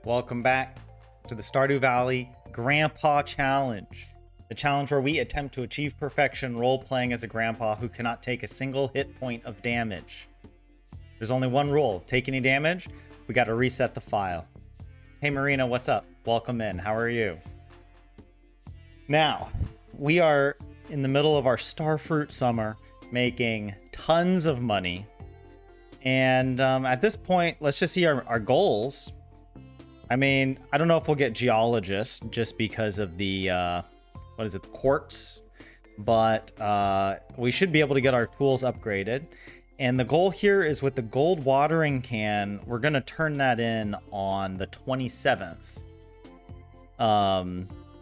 Welcome back to the Stardew Valley Grandpa Challenge. The challenge where we attempt to achieve perfection role-playing as a grandpa who cannot take a single hit point of damage. There's only one rule. Take any damage, we gotta reset the file. Hey Marina, what's up? Welcome in. How are you? Now, we are in the middle of our starfruit summer, making tons of money. And at this point, let's just see our goals. I mean, I don't know if we'll get geologist just because of the, what is it, quartz? But we should be able to get our tools upgraded. And the goal here is with the gold watering can, we're going to turn that in on the 27th.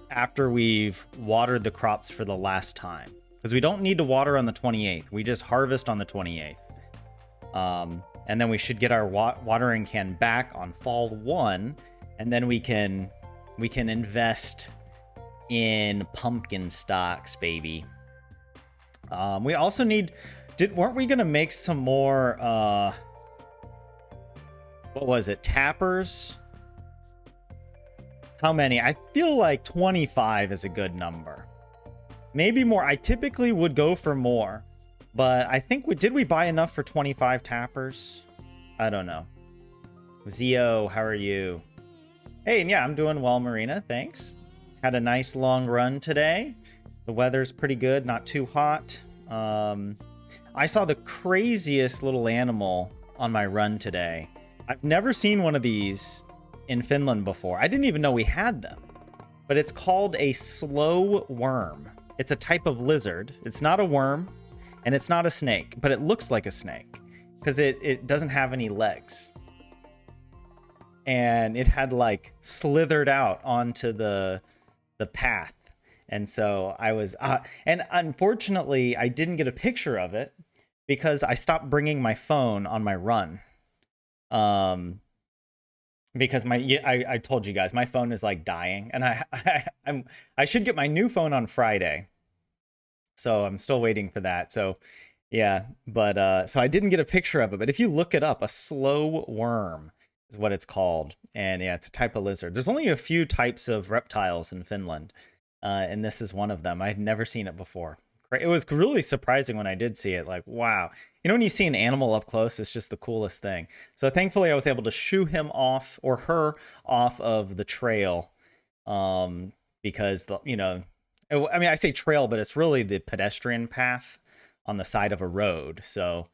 After we've watered the crops for the last time. Because we don't need to water on the 28th. We just harvest on the 28th. And then we should get our watering can back on fall 1. And then we can invest in pumpkin stocks, baby. We also need... weren't we going to make some more... what was it? Tappers? How many? I feel like 25 is a good number. Maybe more. I typically would go for more. But I think did we buy enough for 25 tappers? I don't know. Zio, how are you? Hey, and yeah, I'm doing well, Marina. Thanks. Had a nice long run today. The weather's pretty good, not too hot. I saw the craziest little animal on my run today. I've never seen one of these in Finland before. I didn't even know we had them. But it's called a slow worm. It's a type of lizard. It's not a worm, and it's not a snake, but it looks like a snake because it doesn't have any legs. And it had like slithered out onto the path. And so I was, and unfortunately I didn't get a picture of it because I stopped bringing my phone on my run. Because I told you guys, my phone is like dying, and I should get my new phone on Friday. So I'm still waiting for that. So yeah, but so I didn't get a picture of it, but if you look it up, a slow worm is what it's called. And yeah, it's a type of lizard. There's only a few types of reptiles in Finland. And this is one of them. I had never seen it before. It was really surprising when I did see it. Like, wow. You know, when you see an animal up close, it's just the coolest thing. So thankfully I was able to shoo him off, or her off of the trail. Because, you know, I mean, I say trail, but it's really the pedestrian path on the side of a road. So,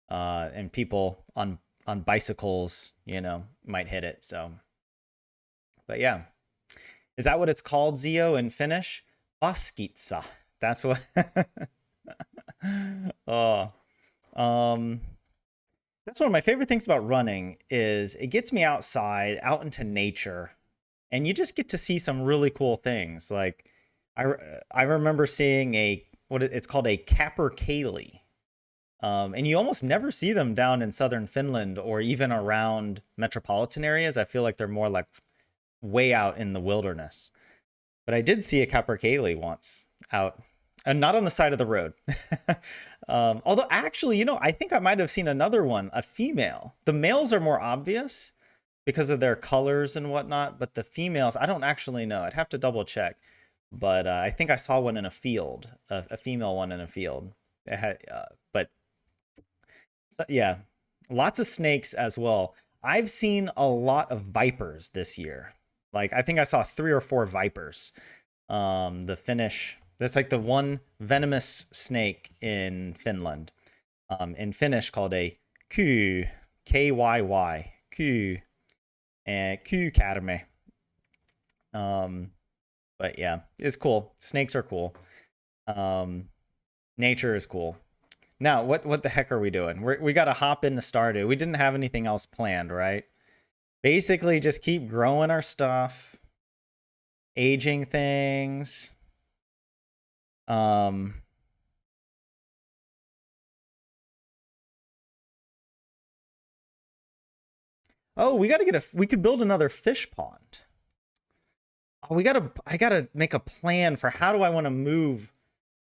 and people on bicycles, you know, might hit it. So, but yeah. Is that what it's called, Zio, in Finnish? Baskitsa. That's what... oh. That's one of my favorite things about running is it gets me outside, out into nature, and you just get to see some really cool things. Like, I remember seeing it's called a capercaillie. And you almost never see them down in southern Finland or even around metropolitan areas. I feel like they're more like way out in the wilderness. But I did see a capercaillie once out, and not on the side of the road. Although actually, you know, I think I might have seen another one, a female. The males are more obvious because of their colors and whatnot, but the females, I don't actually know. I'd have to double check. But I think I saw one in a field, a female one in a field. It had, but so, yeah, lots of snakes as well. I've seen a lot of vipers this year. Like, I think I saw 3 or 4 vipers. The Finnish, that's like the one venomous snake in Finland. In Finnish called a kyy, K-Y-Y, kyy, and kyykärme. But yeah, it's cool. Snakes are cool. Nature is cool. Now, what the heck are we doing? We got to hop into Stardew. We didn't have anything else planned, right? Basically, just keep growing our stuff, aging things. Oh, we got to we could build another fish pond. Oh, I gotta make a plan for how do I want to move.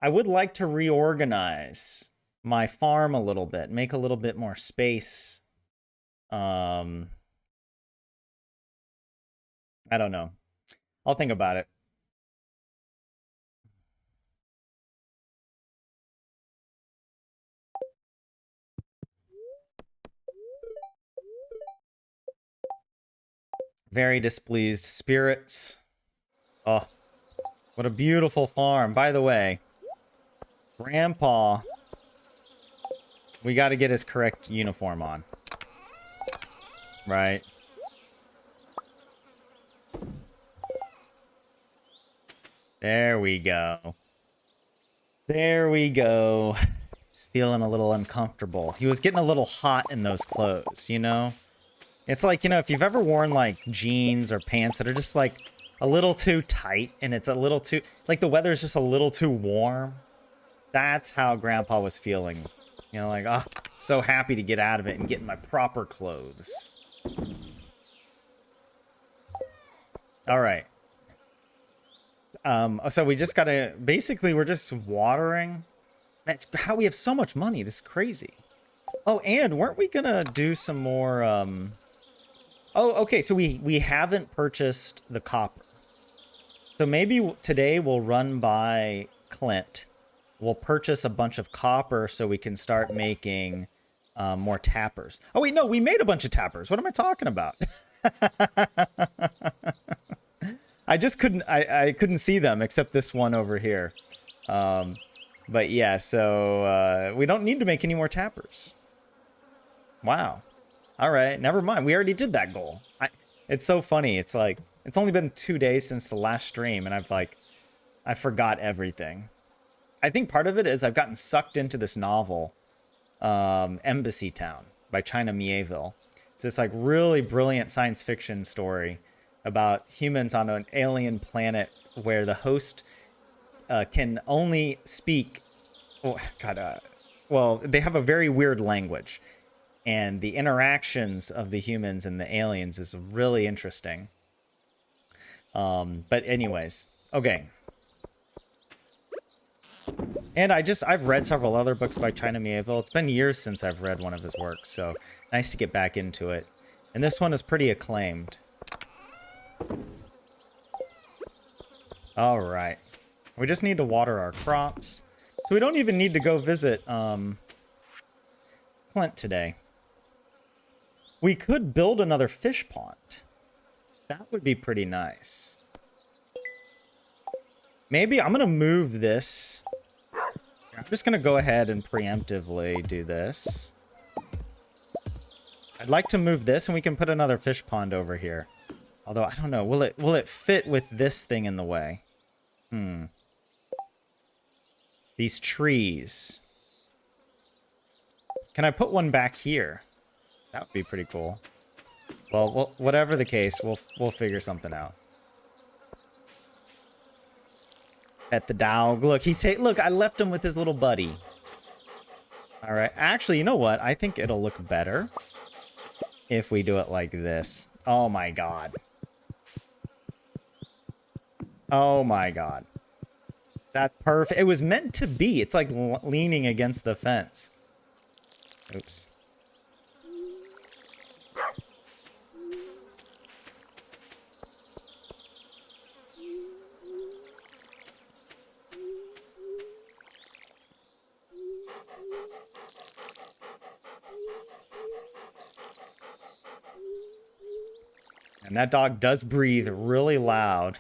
I would like to reorganize my farm a little bit, make a little bit more space. I don't know. I'll think about it. Very displeased spirits. Oh, what a beautiful farm. By the way, Grandpa, we got to get his correct uniform on. Right? There we go. There we go. He's feeling a little uncomfortable. He was getting a little hot in those clothes, you know? It's like, you know, if you've ever worn, like, jeans or pants that are just, like, a little too tight and it's a little too... Like, the weather's just a little too warm. That's how Grandpa was feeling. You know, like, oh, so happy to get out of it and get in my proper clothes. All right. So we just gotta... Basically, we're just watering. That's how we have so much money. This is crazy. Oh, and weren't we gonna do some more... Oh, okay, so we haven't purchased the copper. So maybe today we'll run by Clint. We'll purchase a bunch of copper so we can start making more tappers. Oh, wait, no, we made a bunch of tappers. What am I talking about? I just couldn't, I couldn't see them except this one over here. But yeah, so we don't need to make any more tappers. Wow. All right, never mind. We already did that goal. It's so funny. It's like, it's only been 2 days since the last stream, and I forgot everything. I think part of it is I've gotten sucked into this novel, Embassy Town by China Mieville. It's this like really brilliant science fiction story about humans on an alien planet where the host can only speak. Oh God, well, they have a very weird language, and the interactions of the humans and the aliens is really interesting. But anyways, okay. And I've read several other books by China Mieville. It's been years since I've read one of his works, so nice to get back into it. And this one is pretty acclaimed. All right. We just need to water our crops. So we don't even need to go visit Clint today. We could build another fish pond. That would be pretty nice. Maybe I'm going to move this. I'm just going to go ahead and preemptively do this. I'd like to move this, and we can put another fish pond over here. Although, I don't know. Will it fit with this thing in the way? These trees. Can I put one back here? That would be pretty cool. Well, whatever the case, we'll figure something out. Pet the dog. Look, look, I left him with his little buddy. All right. Actually, you know what? I think it'll look better if we do it like this. Oh my god. Oh my god. That's perfect. It was meant to be. It's like leaning against the fence. Oops. And that dog does breathe really loud.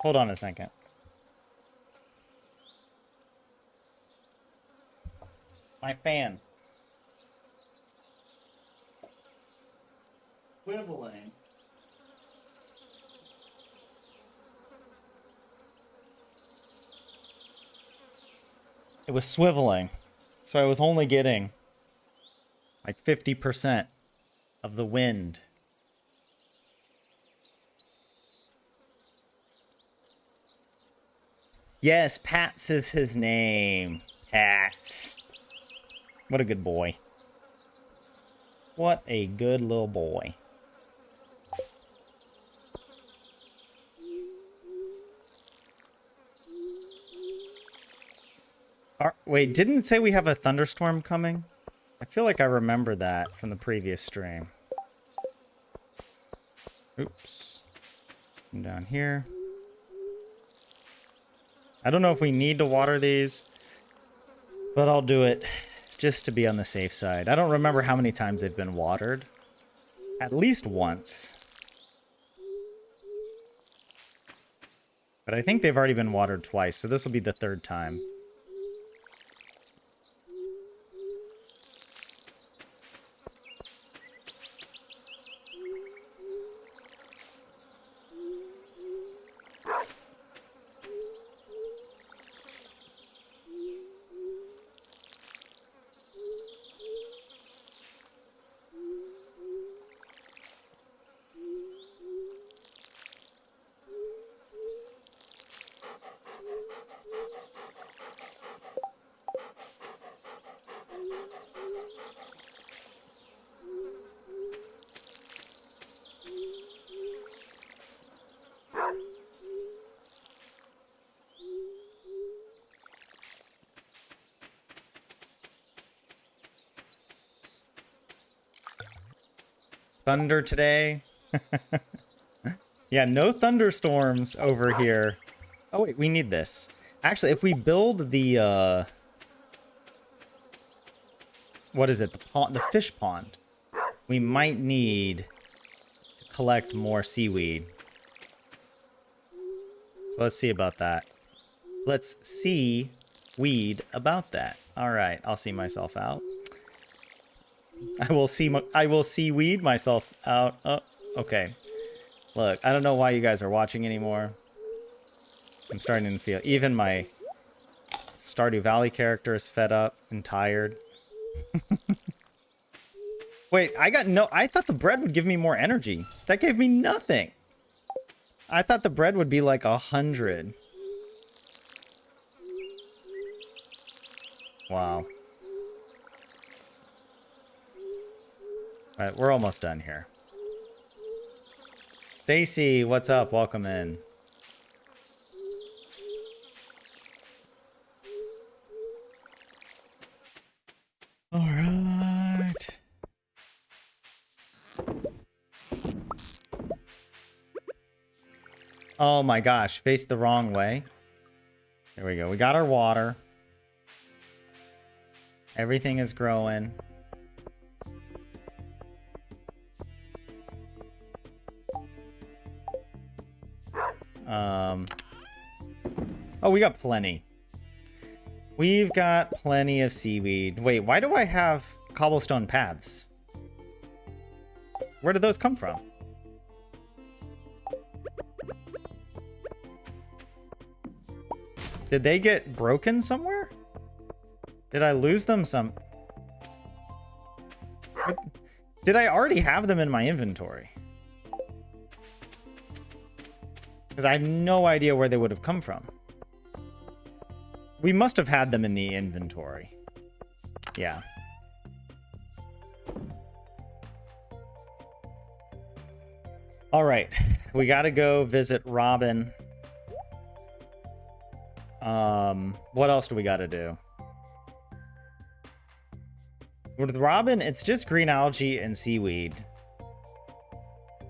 Hold on a second. My fan. Swiveling. It was swiveling. So I was only getting like 50% of the wind. Yes, Pats is his name. Pats. What a good boy. What a good little boy. Wait, didn't it say we have a thunderstorm coming? I feel like I remember that from the previous stream. Oops. And down here. I don't know if we need to water these, but I'll do it just to be on the safe side. I don't remember how many times they've been watered. At least once. But I think they've already been watered twice, so this will be the third time. Thunder today. Yeah, no thunderstorms over here. Oh, wait, we need this. Actually, if we build the, what is it? The fish pond. We might need to collect more seaweed. So let's see about that. Let's see weed about that. All right, I'll see myself out. I will see weed myself out. Oh, okay. Look, I don't know why you guys are watching anymore. I'm starting to feel... Even my Stardew Valley character is fed up and tired. Wait, I thought the bread would give me more energy. That gave me nothing. I thought the bread would be like 100. Wow. Alright, we're almost done here. Stacy, what's up? Welcome in. Alright. Oh my gosh, faced the wrong way. There we go. We got our water. Everything is growing. Oh, we got plenty. We've got plenty of seaweed. Wait, why do I have cobblestone paths? Where did those come from? Did they get broken somewhere? Did I lose them some... Did I already have them in my inventory? Because I have no idea where they would have come from. We must have had them in the inventory. Yeah. All right. We got to go visit Robin. What else do we got to do? With Robin, it's just green algae and seaweed.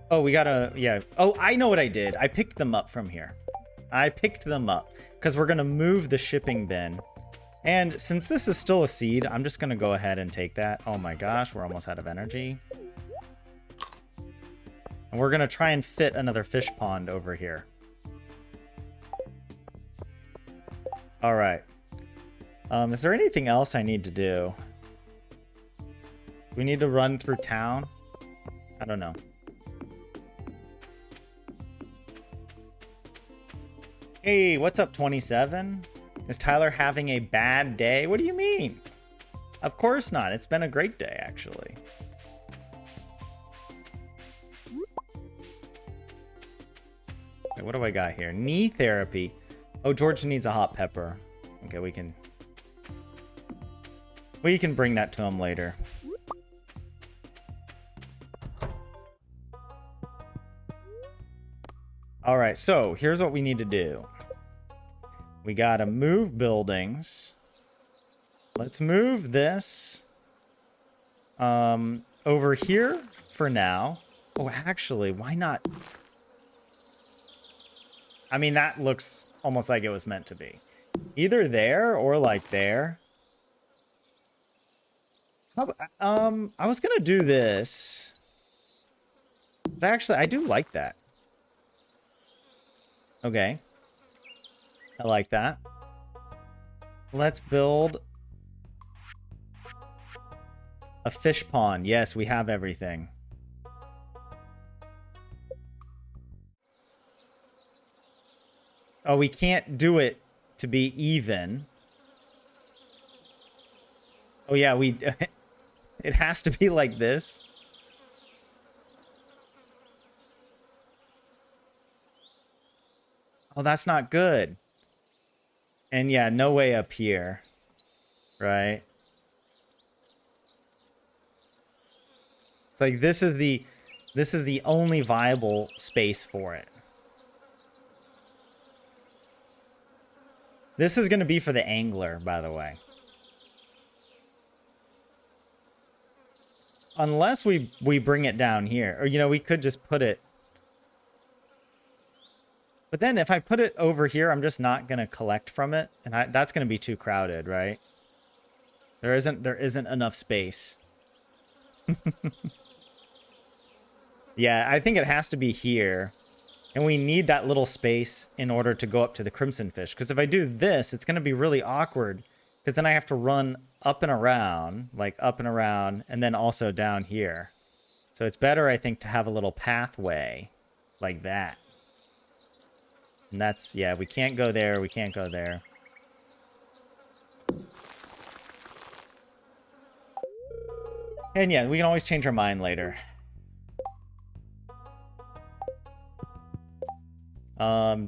Oh, we gotta... Yeah. Oh, I know what I did. I picked them up from here. I picked them up. Because we're going to move the shipping bin. And since this is still a seed, I'm just going to go ahead and take that. Oh my gosh, we're almost out of energy. And we're going to try and fit another fish pond over here. All right. Is there anything else I need to do? We need to run through town? I don't know. Hey, what's up, 27? Is Tyler having a bad day? What do you mean? Of course not. It's been a great day, actually. Okay, what do I got here? Knee therapy. Oh, George needs a hot pepper. Okay, we can bring that to him later. All right, so here's what we need to do. We gotta move buildings. Let's move this over here for now. Oh, actually, why not? I mean, that looks almost like it was meant to be. Either there or like there. I was gonna do this. But actually, I do like that. Okay. I like that. Let's build a fish pond. Yes, we have everything. Oh, we can't do it to be even. Oh, yeah, we... it has to be like this. Oh, that's not good. And yeah, no way up here. Right? It's like this is the only viable space for it. This is going to be for the angler, by the way. Unless we bring it down here. Or, you know, we could just put it... But then if I put it over here, I'm just not going to collect from it. And that's going to be too crowded, right? There isn't enough space. Yeah, I think it has to be here. And we need that little space in order to go up to the crimson fish. Because if I do this, it's going to be really awkward. Because then I have to run up and around, like up and around, and then also down here. So it's better, I think, to have a little pathway like that. And that's, yeah, we can't go there, we can't go there. And yeah, we can always change our mind later.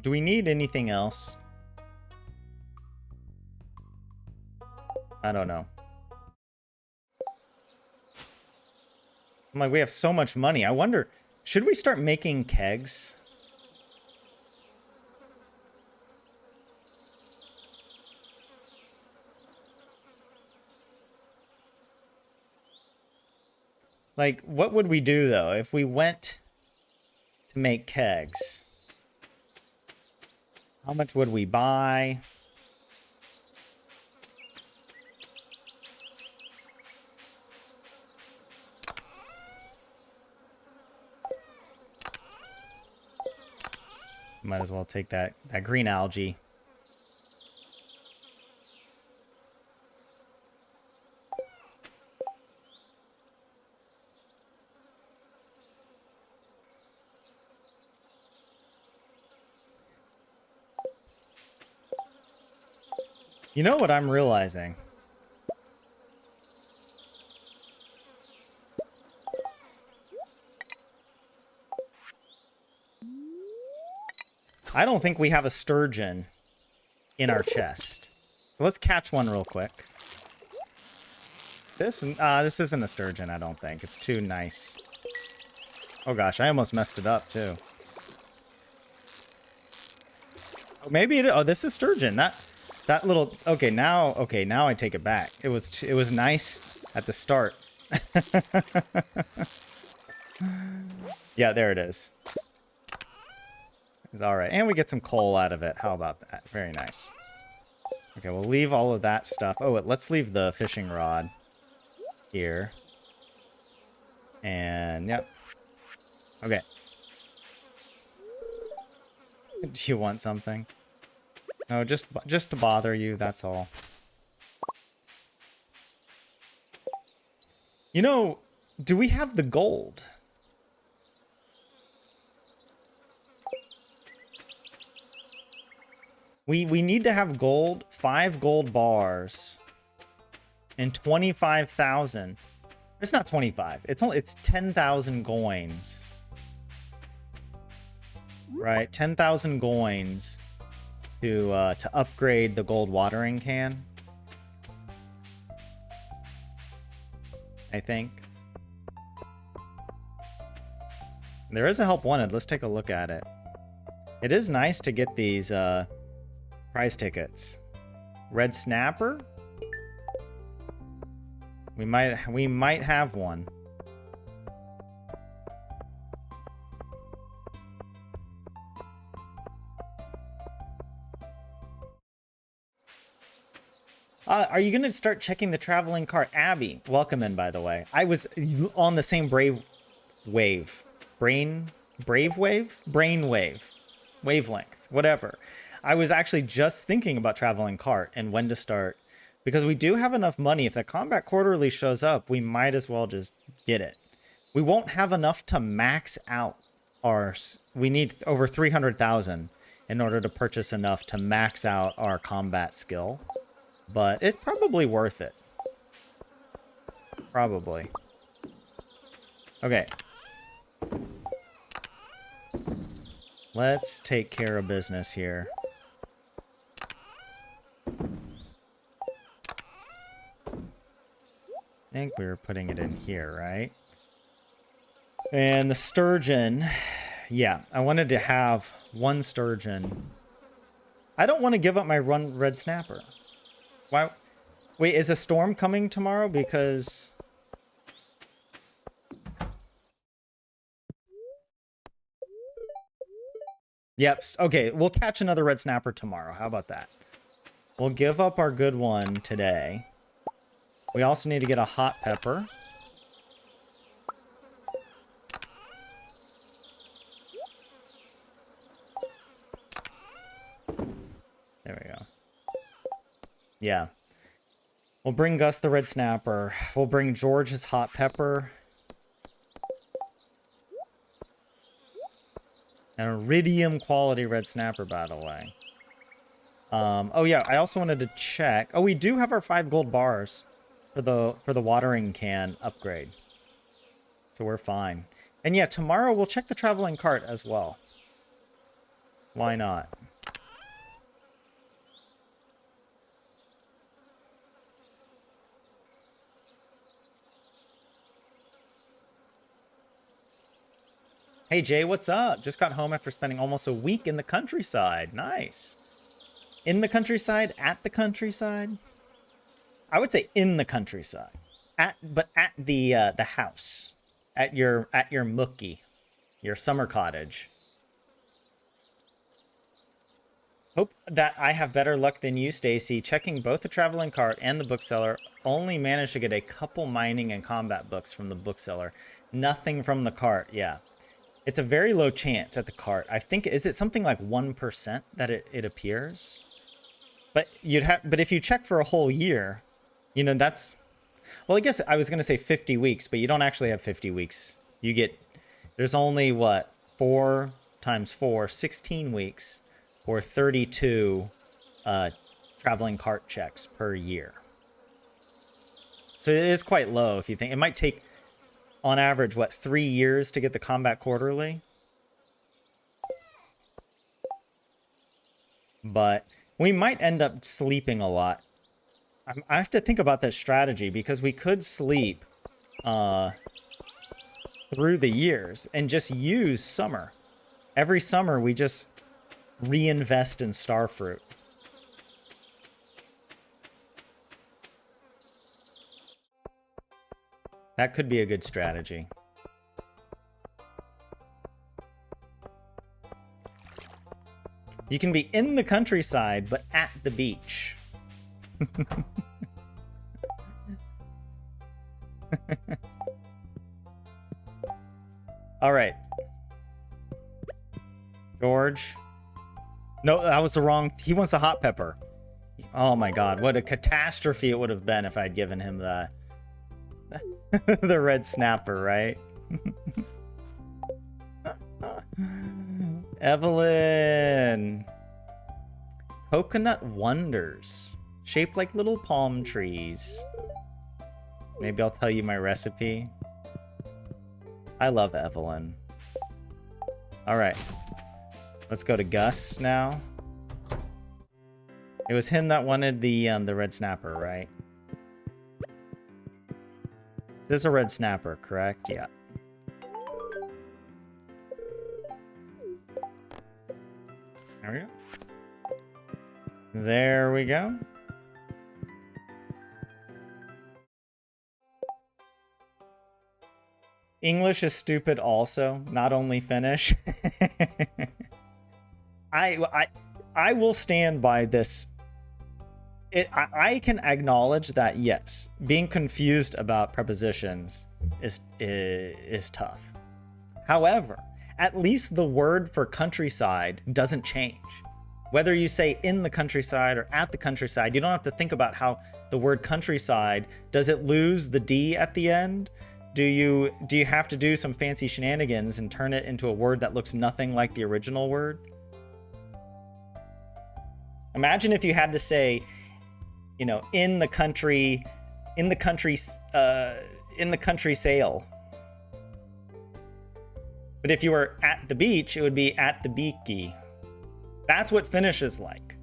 Do we need anything else? I don't know. I'm like, we have so much money. I wonder, should we start making kegs? Like, what would we do, though, if we went to make kegs? How much would we buy? Might as well take that green algae. You know what I'm realizing? I don't think we have a sturgeon in our chest. So let's catch one real quick. This isn't a sturgeon, I don't think. It's too nice. Oh gosh, I almost messed it up too. Oh, maybe it. Oh, this is sturgeon. That little. Okay, now I take it back. It was nice at the start. Yeah, there it is. It's all right, and we get some coal out of it. How about that? Very nice. Okay, we'll leave all of that stuff. Oh, let's leave the fishing rod here. And yep. Okay. Do you want something? No, just to bother you, that's all. You know, do we have the gold? We need to have gold, 5 gold bars, and 25,000. It's not 25. It's 10,000 coins. Right, 10,000 coins to upgrade the gold watering can. I think. There is a help wanted. Let's take a look at it. It is nice to get these prize tickets. Red snapper. We might have one. Are you going to start checking the traveling cart? Abby, welcome in, by the way. I was on the same brave wave. Brave wave? Brain wave. Wavelength. Whatever. I was actually just thinking about traveling cart and when to start. Because we do have enough money. If the combat quarterly shows up, we might as well just get it. We won't have enough to max out our... We need over 300,000 in order to purchase enough to max out our combat skill. But it's probably worth it. Probably. Okay. Let's take care of business here. I think we were putting it in here, right? And the sturgeon... Yeah, I wanted to have one sturgeon. I don't want to give up my red snapper. Why? Wait, is a storm coming tomorrow? Because... Yep, okay, we'll catch another red snapper tomorrow. How about that? We'll give up our good one today. We also need to get a hot pepper. There we go. Yeah. We'll bring Gus the red snapper. We'll bring George his hot pepper. An iridium quality red snapper, by the way. Oh yeah, I also wanted to check. Oh, we do have our 5 gold bars for the watering can upgrade. So we're fine. And yeah, tomorrow we'll check the traveling cart as well. Why not? Hey Jay, what's up? Just got home after spending almost a week in the countryside. Nice. In the countryside? At the countryside? I would say in the countryside. But at the house. At your mookie. Your summer cottage. Hope that I have better luck than you, Stacy. Checking both the traveling cart and the bookseller. Only managed to get a couple mining and combat books from the bookseller. Nothing from the cart, yeah. It's a very low chance at the cart. I think, is it something like 1% that it appears? But but if you check for a whole year, you know, that's... Well, I guess I was going to say 50 weeks, but you don't actually have 50 weeks. You get... There's only, what, 4 times 4, 16 weeks, or 32 traveling cart checks per year. So it is quite low if you think. It might take... On average, what, 3 years to get the combat quarterly? But we might end up sleeping a lot. I have to think about that strategy, because we could sleep through the years and just use summer. Every summer, we just reinvest in starfruit. That could be a good strategy. You can be in the countryside, but at the beach. All right. George. No, that was the wrong... He wants a hot pepper. Oh my god, what a catastrophe it would have been if I'd given him the... the red snapper, right? Evelyn. Coconut wonders. Shaped like little palm trees. Maybe I'll tell you my recipe. I love Evelyn. Alright. Let's go to Gus now. It was him that wanted the red snapper, right? This is a red snapper, correct? Yeah. There we go. There we go. English is stupid also, not only Finnish. I I will stand by this. I can acknowledge that yes, being confused about prepositions is tough. However, at least the word for countryside doesn't change. Whether you say in the countryside or at the countryside, you don't have to think about how the word countryside, does it lose the D at the end? Do you have to do some fancy shenanigans and turn it into a word that looks nothing like the original word? Imagine if you had to say, you know, in the country sail. But if you were at the beach, it would be at the beaky. That's what Finnish is like.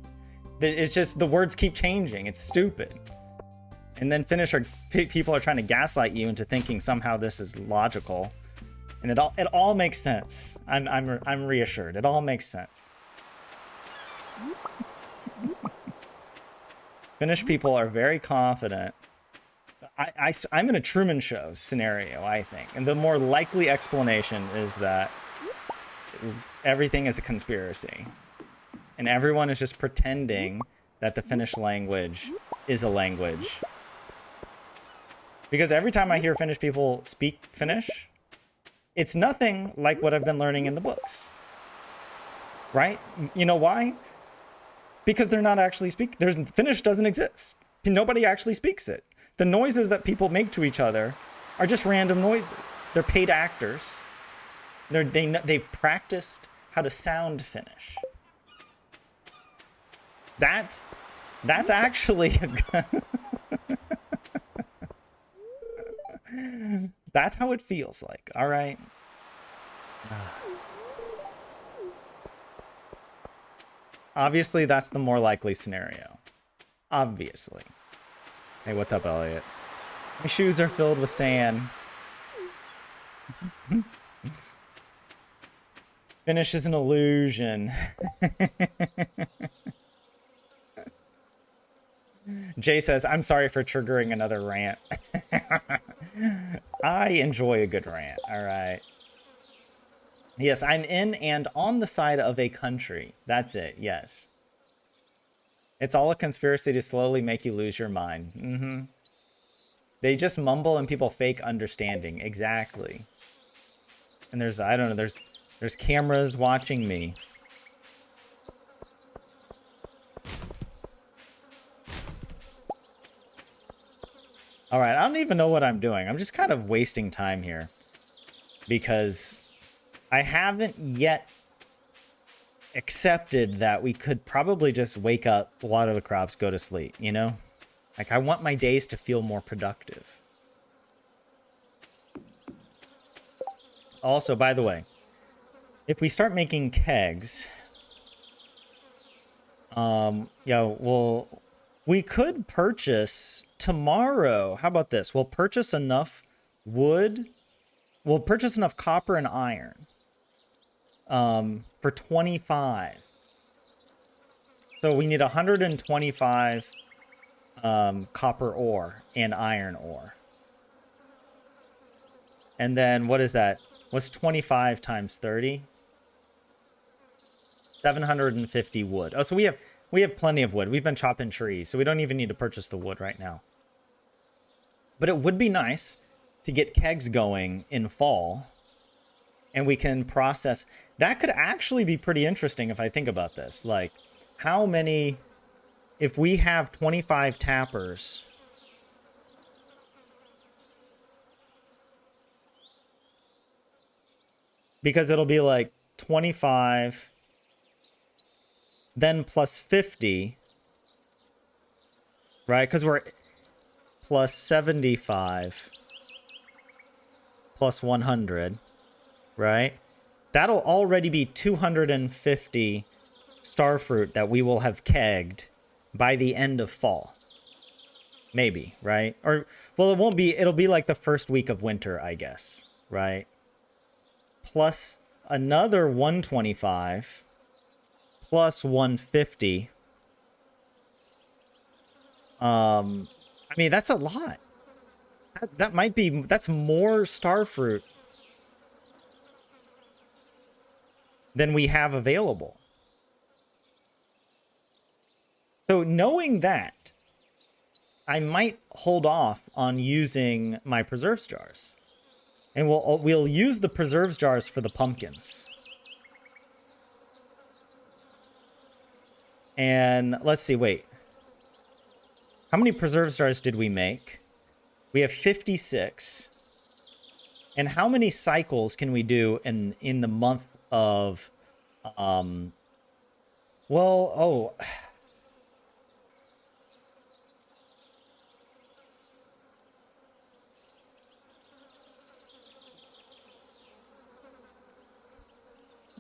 It's just the words keep changing. It's stupid. And then people are trying to gaslight you into thinking somehow this is logical, and it all makes sense. I'm reassured. It all makes sense. Finnish people are very confident. I'm in a Truman Show scenario, I think, and the more likely explanation is that everything is a conspiracy, and everyone is just pretending that the Finnish language is a language. Because every time I hear Finnish people speak Finnish, it's nothing like what I've been learning in the books. Right? You know why? Because they're not actually speaking. Finnish doesn't exist. Nobody actually speaks it. The noises that people make to each other are just random noises. They're paid actors. They've practiced how to sound Finnish. That's actually that's how it feels like. All right. Obviously, that's the more likely scenario. Obviously. Hey, what's up, Elliot? My shoes are filled with sand. Finnish is an illusion. Jay says, I'm sorry for triggering another rant. I enjoy a good rant, all right. Yes, I'm in and on the side of a country. That's it, yes. It's all a conspiracy to slowly make you lose your mind. Mm-hmm. They just mumble and people fake understanding. Exactly. And I don't know, there's cameras watching me. All right, I don't even know what I'm doing. I'm just kind of wasting time here because I haven't yet accepted that we could probably just wake up, water the crops, go to sleep, you know? Like, I want my days to feel more productive. Also, by the way, if we start making kegs, we could purchase tomorrow. How about this? We'll purchase enough wood. We'll purchase enough copper and iron for 25. So we need 125 copper ore and iron ore. And then what is that? What's 25 times 30? 750 wood. Oh, so we have plenty of wood. We've been chopping trees, so we don't even need to purchase the wood right now. But it would be nice to get kegs going in fall, and we can process. That could actually be pretty interesting if I think about this. Like, how many, if we have 25 tappers, because it'll be like 25, then plus 50, right? Because we're plus 75 plus 100, right? That'll already be 250 starfruit that we will have kegged by the end of fall. Maybe, right? Or, well, it won't be, it'll be like the first week of winter, I guess, right? Plus another 125 plus 150. I mean, that's a lot. That might be, that's more starfruit than we have available. So knowing that, I might hold off on using my preserves jars. And we'll use the preserves jars for the pumpkins. And let's see, wait. How many preserves jars did we make? We have 56. And how many cycles can we do in the month of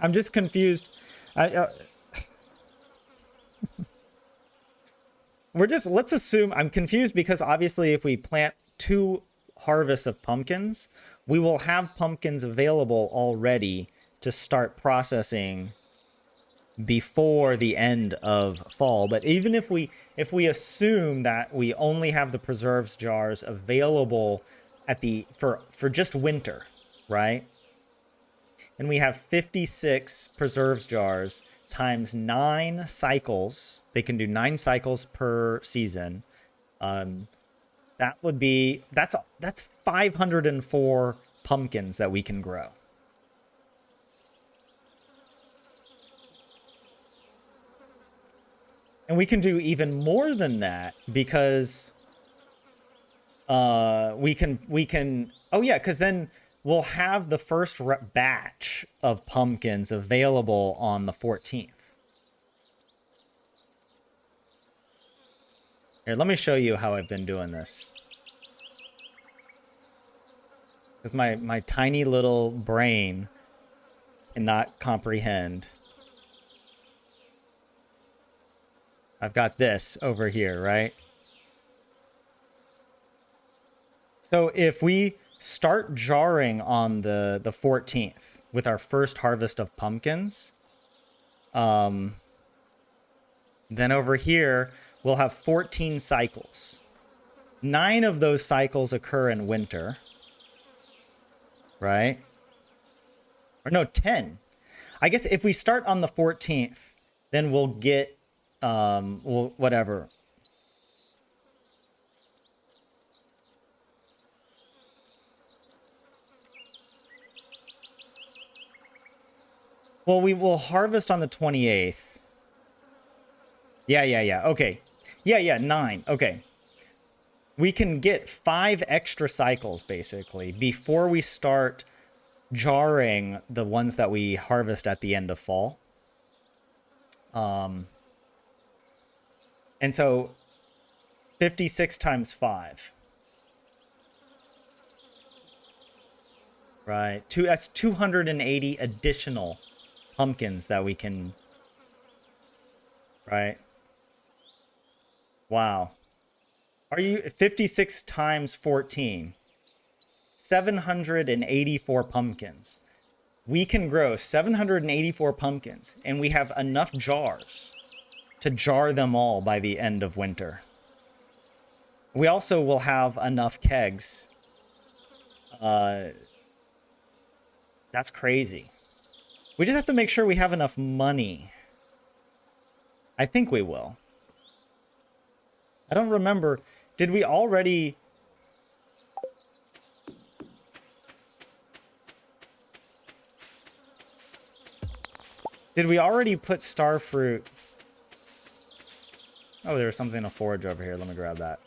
I'm just confused. Let's assume I'm confused because obviously if we plant 2 harvests of pumpkins, we will have pumpkins available already to start processing before the end of fall. But even if we assume that we only have the preserves jars available at for just winter, right? And we have 56 preserves jars times 9 cycles. They can do 9 cycles per season. That would be that's 504 pumpkins that we can grow. And we can do even more than that because we can oh yeah, because then we'll have the first batch of pumpkins available on the 14th. Here, let me show you how I've been doing this. Because my tiny little brain cannot comprehend. I've got this over here, right? So if we start jarring on the 14th with our first harvest of pumpkins, then over here we'll have 14 cycles. 9 of those cycles occur in winter, right? Or no, 10. I guess if we start on the 14th, then we'll get whatever. Well, we will harvest on the 28th. Yeah. Okay. Yeah, 9. Okay. We can get 5 extra cycles, basically, before we start jarring the ones that we harvest at the end of fall. And so 56 times 5. Right. That's 280 additional pumpkins that we can... Right. Wow. Are you 56 times 14? 784 pumpkins. We can grow 784 pumpkins, and we have enough jars to jar them all by the end of winter. We also will have enough kegs. That's crazy. We just have to make sure we have enough money. I think we will. I don't remember. Did we already... Did we already put starfruit? Oh, there was something to forage over here. Let me grab that.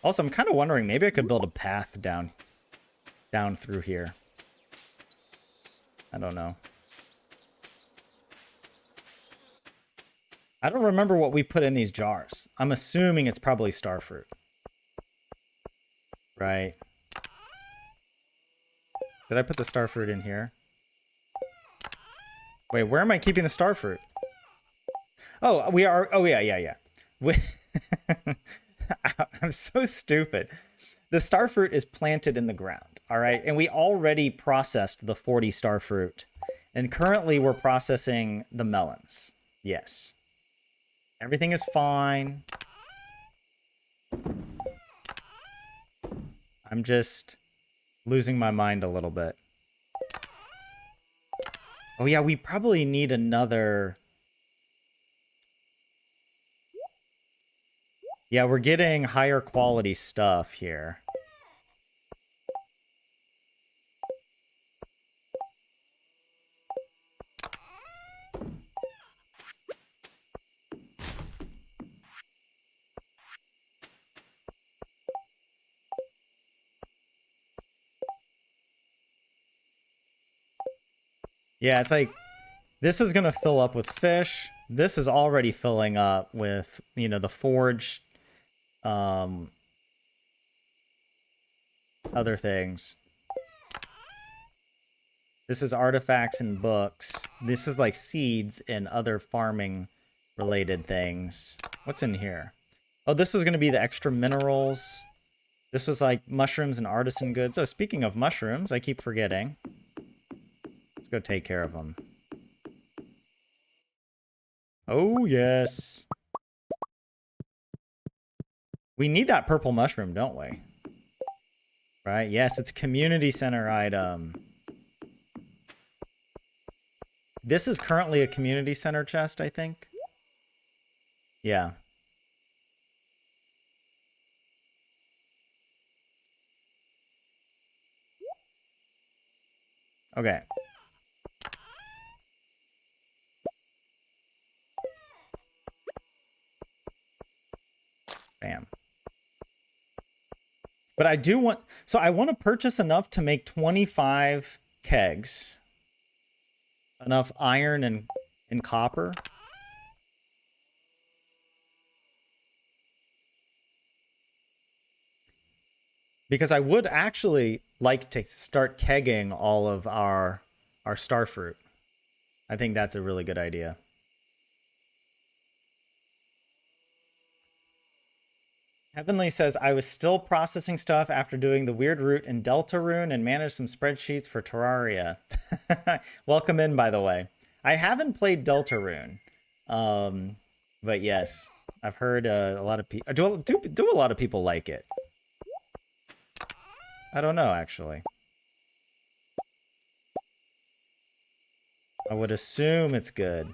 Also, I'm kind of wondering, maybe I could build a path down through here. I don't know. I don't remember what we put in these jars. I'm assuming it's probably starfruit. Right. Did I put the starfruit in here? Wait, where am I keeping the starfruit? Oh, we are... Oh, yeah. I'm so stupid. The starfruit is planted in the ground, all right? And we already processed the 40 starfruit. And currently we're processing the melons. Yes. Everything is fine. I'm just losing my mind a little bit. Oh yeah, we probably need another... Yeah, we're getting higher quality stuff here. Yeah, it's like, this is going to fill up with fish. This is already filling up with, you know, the forged, other things. This is artifacts and books. This is like seeds and other farming related things. What's in here? Oh, this is going to be the extra minerals. This was like mushrooms and artisan goods. Oh, speaking of mushrooms, I keep forgetting. Let's go take care of them. Oh, yes. We need that purple mushroom, don't we? Right? Yes, it's community center item. This is currently a community center chest, I think. Yeah. Okay. Bam. But I do want... So I want to purchase enough to make 25 kegs. Enough iron and copper. Because I would actually like to start kegging all of our starfruit. I think that's a really good idea. Heavenly says, I was still processing stuff after doing the weird route in Deltarune and managed some spreadsheets for Terraria. Welcome in, by the way. I haven't played Deltarune, but yes, I've heard a lot of people... Do a lot of people like it? I don't know, actually. I would assume it's good.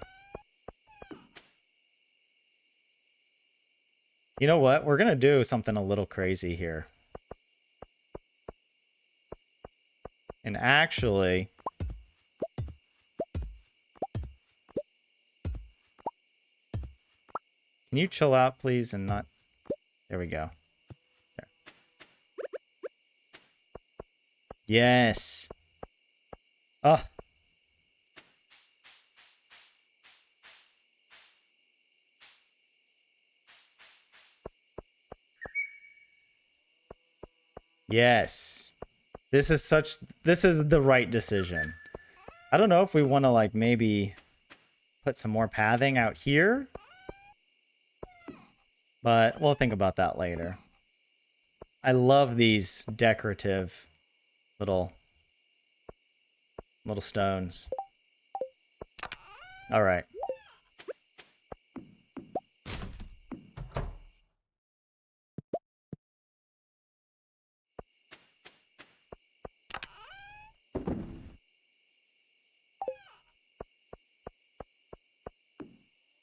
You know what? We're going to do something a little crazy here. And actually... Can you chill out, please, and not... There we go. There. Yes! Oh! Yes! This is the right decision. I don't know if we want to, like, maybe put some more pathing out here. But we'll think about that later. I love these decorative little stones. All right.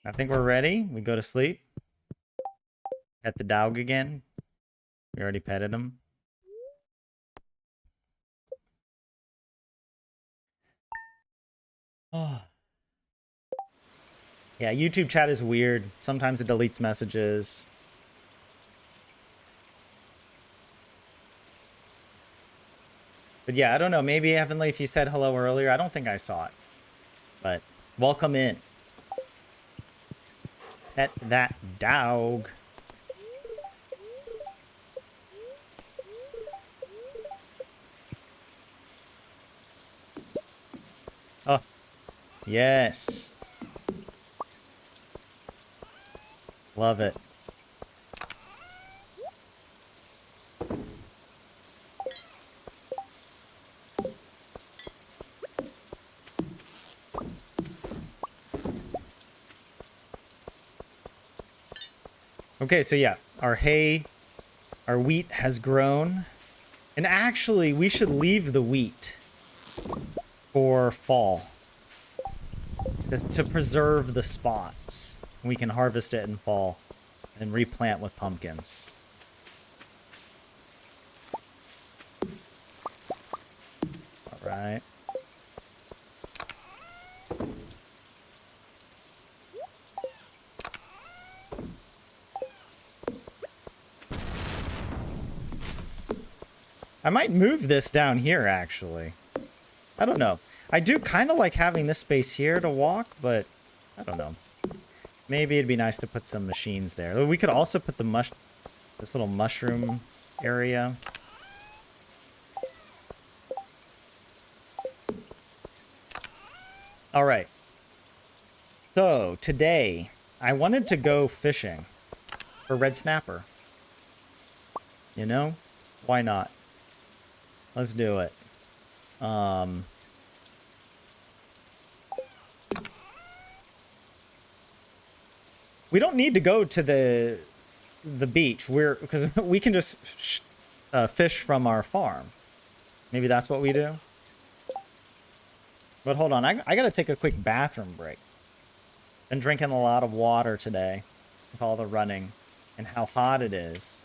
I think we're ready. We go to sleep. Pet the dog again. We already petted him. Oh. Yeah, YouTube chat is weird. Sometimes it deletes messages. But yeah, I don't know. Maybe, Heavenly, if you said hello earlier, I don't think I saw it. But welcome in. Pet that dog. Oh, yes. Love it. Okay, so yeah, our wheat has grown. And actually, we should leave the wheat for fall. to preserve the spots. We can harvest it in fall and replant with pumpkins. All right. I might move this down here, actually. I don't know. I do kind of like having this space here to walk, but I don't know. Maybe it'd be nice to put some machines there. We could also put this little mushroom area. All right. So today, I wanted to go fishing for red snapper. You know, why not? Let's do it. We don't need to go to the beach. Because we can just fish from our farm. Maybe that's what we do. But hold on, I gotta take a quick bathroom break. Been drinking a lot of water today with all the running and how hot it is.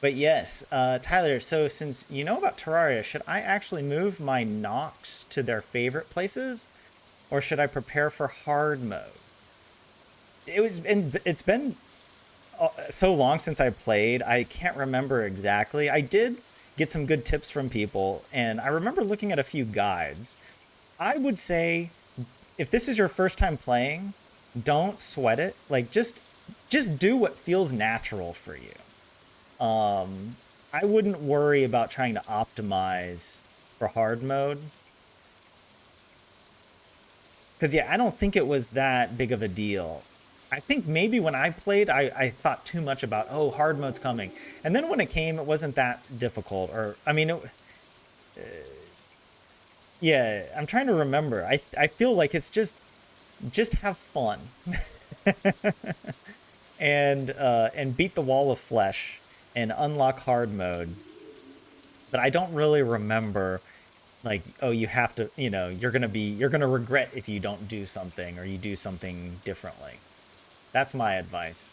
But yes, Tyler, so since you know about Terraria, should I actually move my Nox to their favorite places? Or should I prepare for hard mode? It's been so long since I played, I can't remember exactly. I did get some good tips from people, and I remember looking at a few guides. I would say, if this is your first time playing, don't sweat it. Like, just do what feels natural for you. I wouldn't worry about trying to optimize for hard mode. Because, yeah, I don't think it was that big of a deal. I think maybe when I played, I thought too much about, oh, hard mode's coming. And then when it came, it wasn't that difficult. Or, I mean, yeah, I'm trying to remember. I feel like it's just have fun. And beat the wall of flesh and unlock hard mode. But I don't really remember, like, oh, you have to, you know, you're gonna regret if you don't do something or you do something differently. That's my advice.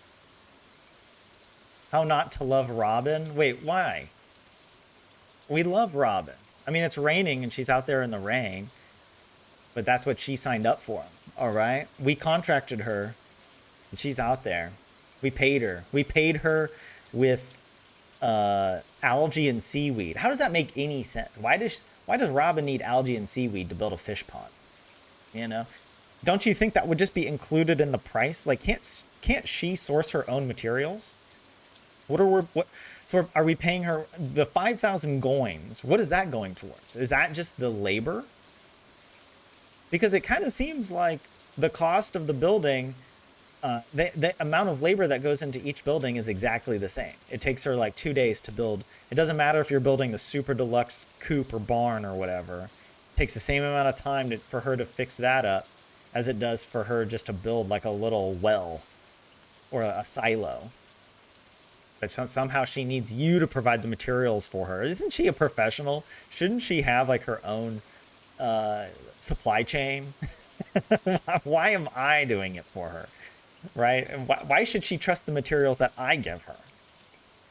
How not to love Robin? Wait, why? We love Robin. I mean, it's raining and she's out there in the rain, but that's what she signed up for. All right, we contracted her, and she's out there. We paid her. We paid her with algae and seaweed. How does that make any sense? Why does Robin need algae and seaweed to build a fish pond? You know, don't you think that would just be included in the price? Like, can't she source her own materials? So are we paying her the 5,000 goins? What is that going towards? Is that just the labor? Because it kind of seems like the cost of the building, the amount of labor that goes into each building is exactly the same. It takes her like 2 days to build. It doesn't matter if you're building the super deluxe coop or barn or whatever. It takes the same amount of time for her to fix that up as it does for her just to build like a little well or a silo. But somehow she needs you to provide the materials for her. Isn't she a professional? Shouldn't she have like her own supply chain? Why am I doing it for her? Right? Why should she trust the materials that I give her?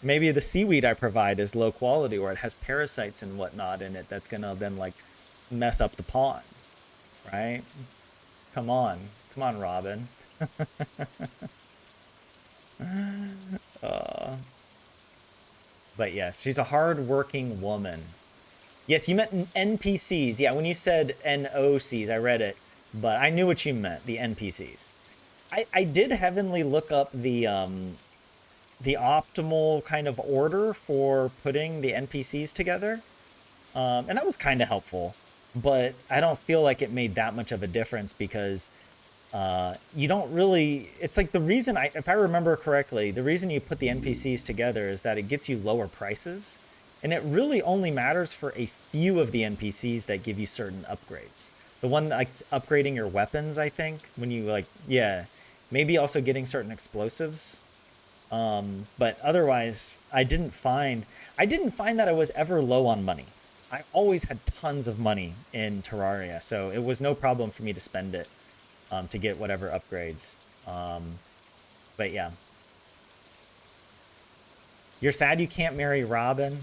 Maybe the seaweed I provide is low quality, or it has parasites and whatnot in it that's gonna then like mess up the pond. Right? Come on, Robin. But yes, she's a hard-working woman. Yes, you meant NPCs. Yeah, when you said NOCs, I read it, but I knew what you meant, the NPCs. I did heavenly look up the optimal kind of order for putting the NPCs together, and that was kind of helpful. But I don't feel like it made that much of a difference because you don't really. It's like the reason if I remember correctly, the reason you put the NPCs together is that it gets you lower prices, and it really only matters for a few of the NPCs that give you certain upgrades. The one like upgrading your weapons, I think, when you like, yeah, maybe also getting certain explosives. But otherwise, I didn't find that I was ever low on money. I always had tons of money in Terraria, so it was no problem for me to spend it to get whatever upgrades. But yeah. You're sad you can't marry Robin?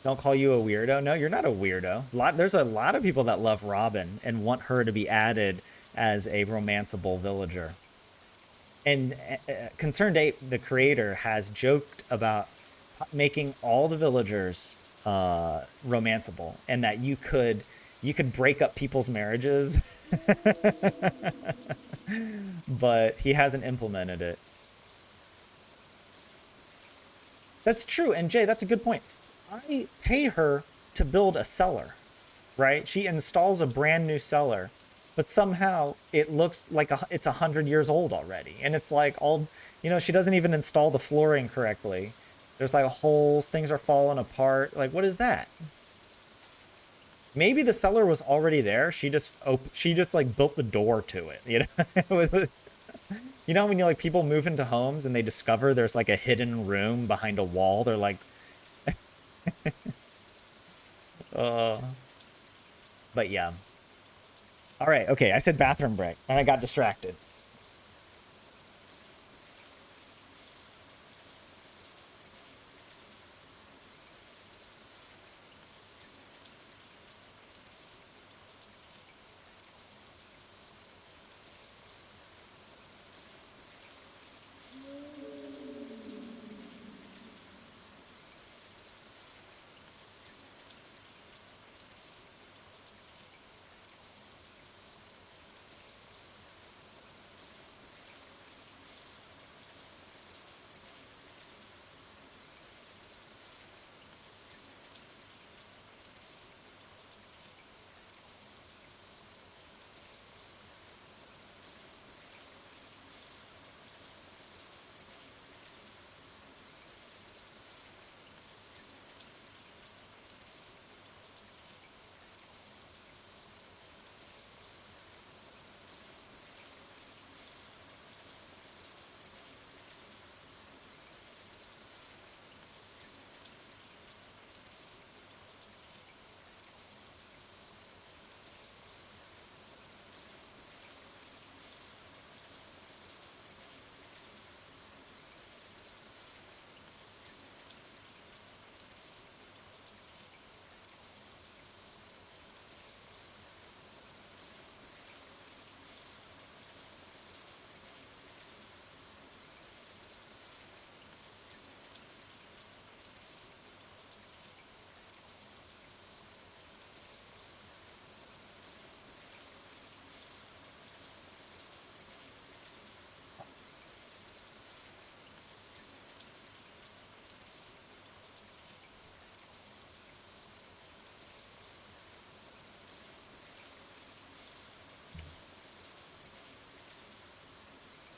Don't call you a weirdo? No, you're not a weirdo. There's a lot of people that love Robin and want her to be added as a romanceable villager. And Concerned Ape, the creator, has joked about making all the villagers romanceable, and that you could break up people's marriages, but he hasn't implemented it. That's true, and Jay, that's a good point. I pay her to build a cellar, right? She installs a brand new cellar, but somehow it looks like it's 100 years old already, and it's like all, she doesn't even install the flooring correctly. There's like holes, things are falling apart. Like, what is that? Maybe the cellar was already there. She just like built the door to it. You know when like people move into homes and they discover there's like a hidden room behind a wall. They're like, but yeah. All right. Okay. I said bathroom break and I got distracted.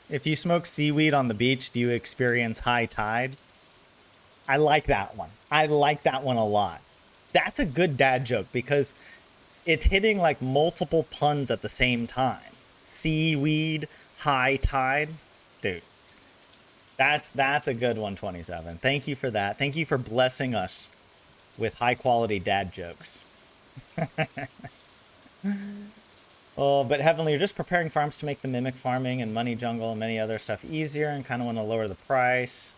If you smoke seaweed on the beach, do you experience high tide? I like that one. I like that one a lot. That's a good dad joke because it's hitting like multiple puns at the same time. Seaweed, high tide. Dude. That's a good one, 27. Thank you for that. Thank you for blessing us with high quality dad jokes. Oh, but Heavenly, you're just preparing farms to make the mimic farming and money jungle and many other stuff easier and kind of want to lower the price.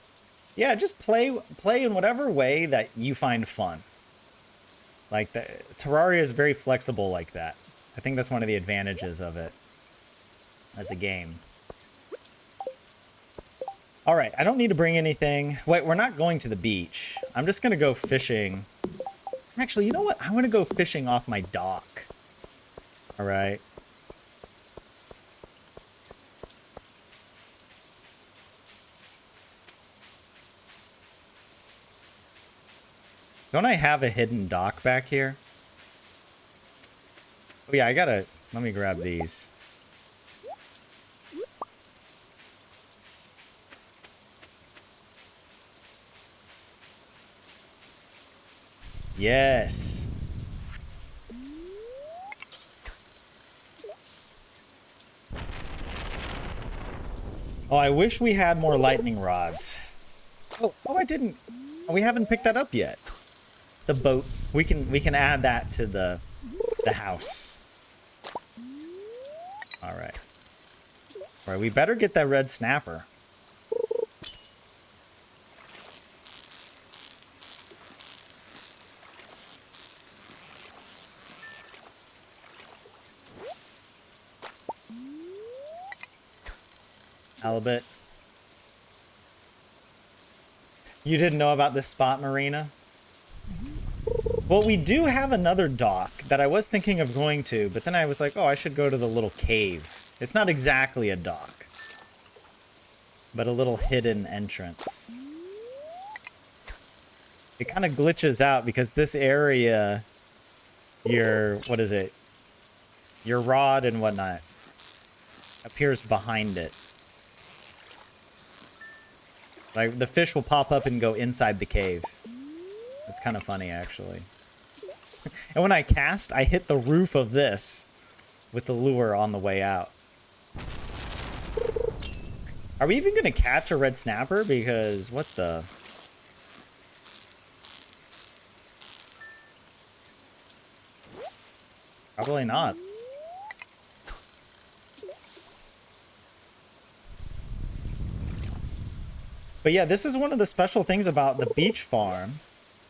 Yeah, just play in whatever way that you find fun. Like, Terraria is very flexible like that. I think that's one of the advantages of it as a game. All right, I don't need to bring anything. Wait, we're not going to the beach. I'm just going to go fishing. Actually, you know what? I'm going to go fishing off my dock. All right. Don't I have a hidden dock back here? Oh yeah, let me grab these. Yes. Oh, I wish we had more lightning rods. Oh, I didn't. We haven't picked that up yet. The boat. We can add that to the house. All right. Right, we better get that red snapper. Halibut. You didn't know about this spot, Marina? Well, we do have another dock that I was thinking of going to, but then I was like, oh, I should go to the little cave. It's not exactly a dock, but a little hidden entrance. It kind of glitches out because this area, what is it? Your rod and whatnot appears behind it. Like, the fish will pop up and go inside the cave. It's kind of funny, actually. And when I cast, I hit the roof of this with the lure on the way out. Are we even going to catch a red snapper? Because, what the... Probably not. But yeah, this is one of the special things about the beach farm.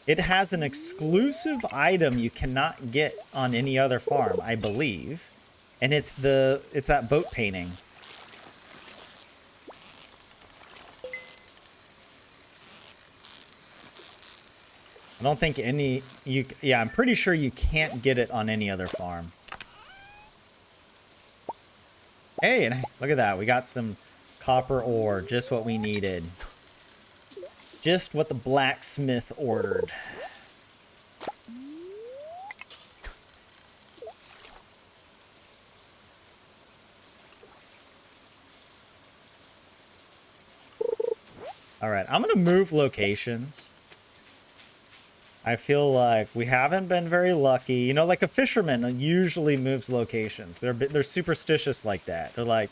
It has an exclusive item you cannot get on any other farm, I believe. And it's that boat painting. I don't think yeah, I'm pretty sure you can't get it on any other farm. Hey, and look at that. We got some copper ore, just what we needed. Just what the blacksmith ordered. All right, I'm going to move locations. I feel like we haven't been very lucky. You know, like a fisherman usually moves locations. They're superstitious like that. They're like,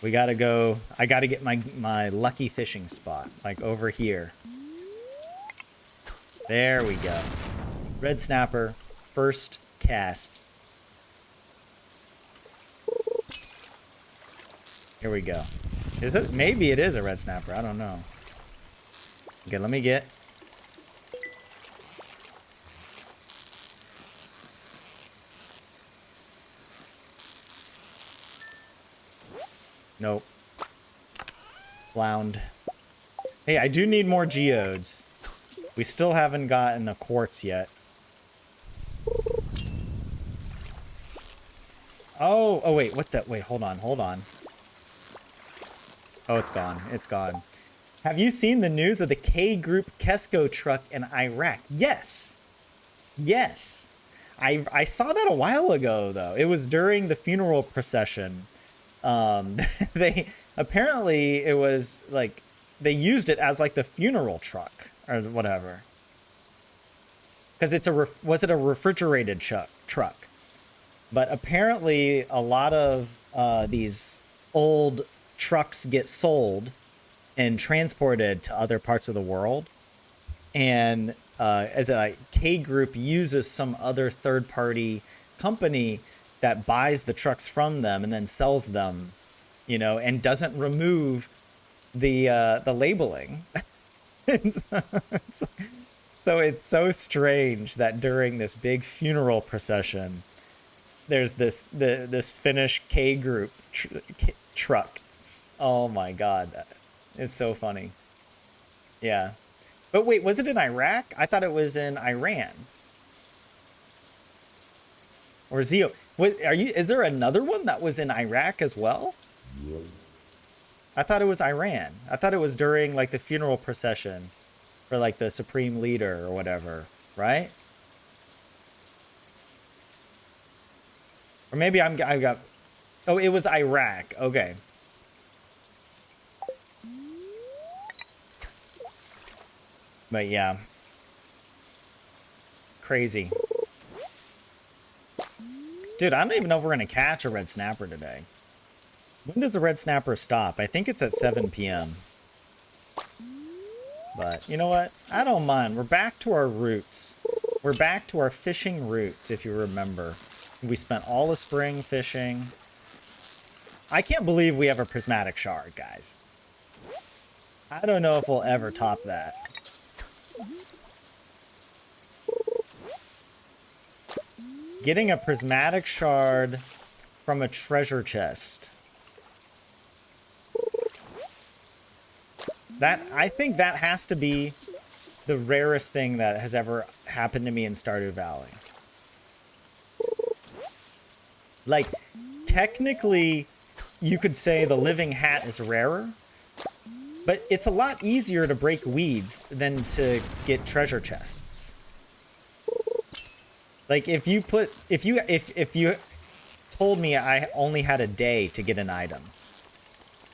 we got to go. I got to get my lucky fishing spot, like over here. There we go. Red snapper, first cast. Here we go. Is it? Maybe it is a red snapper. I don't know. Okay, let me get. Nope. Flound. Hey, I do need more geodes. We still haven't gotten the quartz yet. Oh, wait, what the? Wait, hold on. Oh, it's gone. It's gone. Have you seen the news of the K Group Kesco truck in Iraq? Yes. Yes. I saw that a while ago, though. It was during the funeral procession. They apparently it was like they used it as like the funeral truck or whatever. Because was it a refrigerated truck? But apparently a lot of these old trucks get sold and transported to other parts of the world. And as a K Group uses some other third-party company that buys the trucks from them and then sells them, you know, and doesn't remove the labeling. So it's so strange that during this big funeral procession, there's this Finnish K Group truck. Oh my God, it's so funny. Yeah, but wait, was it in Iraq? I thought it was in Iran or Zio. What are you? Is there another one that was in Iraq as well? I thought it was Iran. I thought it was during like the funeral procession for like the supreme leader or whatever, right? Or maybe I got. Oh, it was Iraq. Okay. But yeah, crazy. Dude, I don't even know if we're gonna catch a red snapper today. When does the red snapper stop? I think it's at 7 p.m. But you know what? I don't mind. We're back to our roots. We're back to our fishing roots, if you remember. We spent all the spring fishing. I can't believe we have a prismatic shard, guys. I don't know if we'll ever top that. Getting a prismatic shard from a treasure chest. I think that has to be the rarest thing that has ever happened to me in Stardew Valley. Like, technically, you could say the living hat is rarer, but it's a lot easier to break weeds than to get treasure chests. Like, if you told me I only had a day to get an item,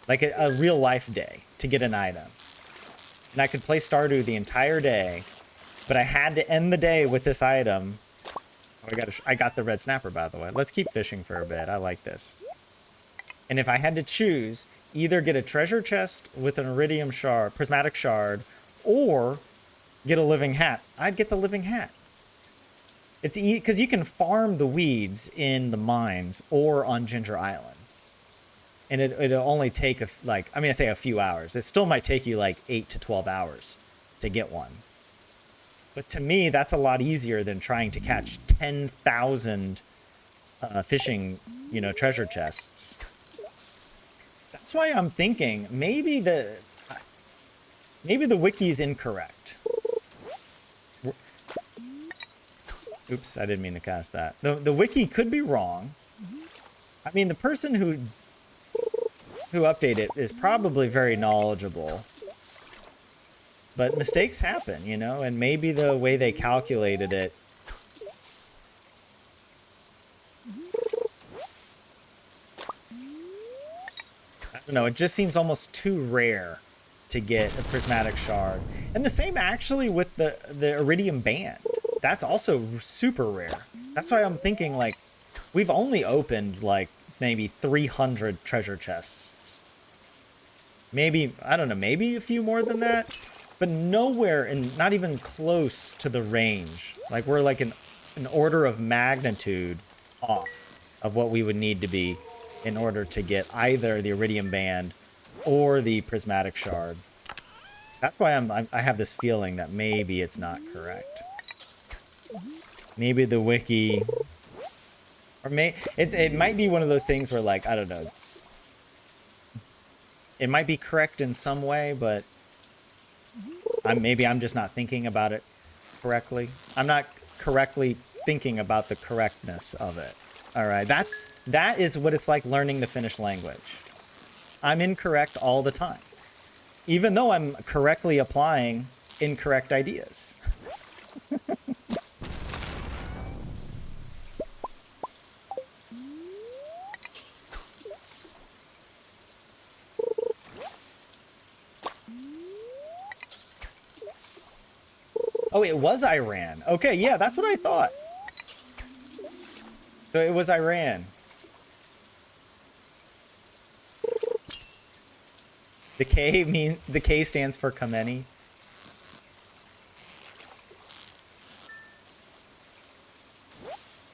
like a real life day to get an item, and I could play Stardew the entire day, but I had to end the day with this item. Oh, I got the red snapper, by the way. Let's keep fishing for a bit. I like this. And if I had to choose, either get a treasure chest with an iridium shard, prismatic shard, or get a living hat, I'd get the living hat. It's because you can farm the weeds in the mines or on Ginger Island. And it'll only take, I say a few hours. It still might take you like 8 to 12 hours to get one. But to me, that's a lot easier than trying to catch 10,000 fishing, treasure chests. That's why I'm thinking maybe the wiki's incorrect. Oops, I didn't mean to cast that. The wiki could be wrong. I mean, the person who updated it is probably very knowledgeable. But mistakes happen, and maybe the way they calculated it. I don't know, it just seems almost too rare to get a prismatic shard. And the same actually with the iridium band. That's also super rare. That's why I'm thinking, like, we've only opened, like, maybe 300 treasure chests. Maybe, I don't know, maybe a few more than that. But nowhere, and not even close to the range. Like, we're like an order of magnitude off of what we would need to be in order to get either the iridium band or the prismatic shard. That's why I have this feeling that maybe it's not correct. Maybe the wiki, or it might be one of those things where, like, I don't know. It might be correct in some way, but maybe I'm just not thinking about it correctly. I'm not correctly thinking about the correctness of it. All right, that is what it's like learning the Finnish language. I'm incorrect all the time, even though I'm correctly applying incorrect ideas. Oh, it was Iran. Okay, yeah, that's what I thought. So it was Iran. The K stands for Khamenei.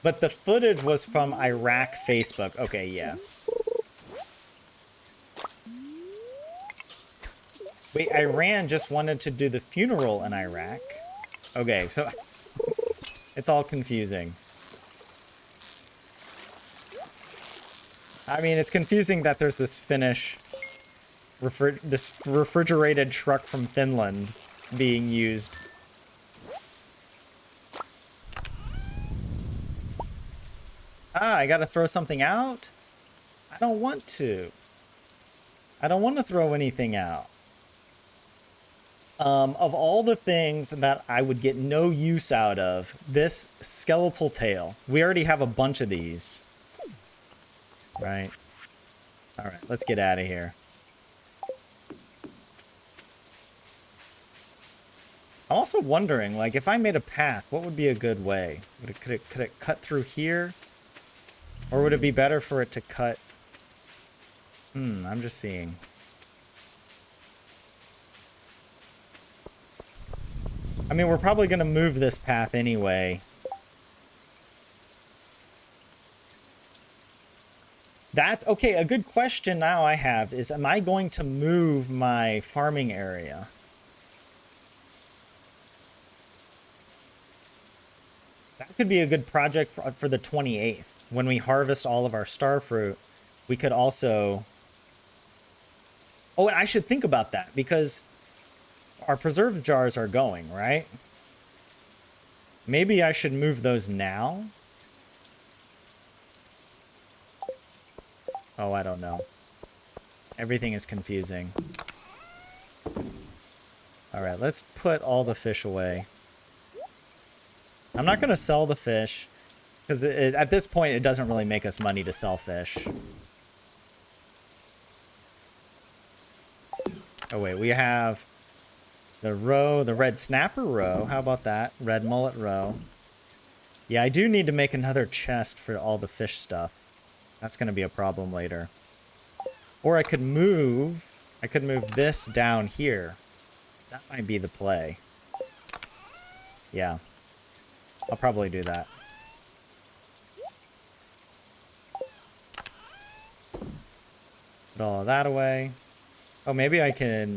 But the footage was from Iraq Facebook. Okay, yeah. Wait, Iran just wanted to do the funeral in Iraq. Okay, so it's all confusing. I mean, it's confusing that there's this Finnish this refrigerated truck from Finland being used. I gotta throw something out? I don't want to. I don't want to throw anything out. Of all the things that I would get no use out of, this skeletal tail. We already have a bunch of these. Right. Alright, let's get out of here. I'm also wondering, like, if I made a path, what would be a good way? Could it cut through here? Or would it be better for it to cut... I'm just seeing. I mean, we're probably going to move this path anyway. That's okay. A good question now I have is, am I going to move my farming area? That could be a good project for the 28th. When we harvest all of our star fruit, we could also... Oh, and I should think about that because our preserve jars are going, right? Maybe I should move those now. Oh, I don't know. Everything is confusing. All right, let's put all the fish away. I'm not going to sell the fish because at this point, it doesn't really make us money to sell fish. Oh, wait, we have the roe, the red snapper roe. How about that? Red mullet roe. Yeah, I do need to make another chest for all the fish stuff. That's going to be a problem later. Or I could move this down here. That might be the play. Yeah. I'll probably do that. Put all of that away. Oh, maybe I can,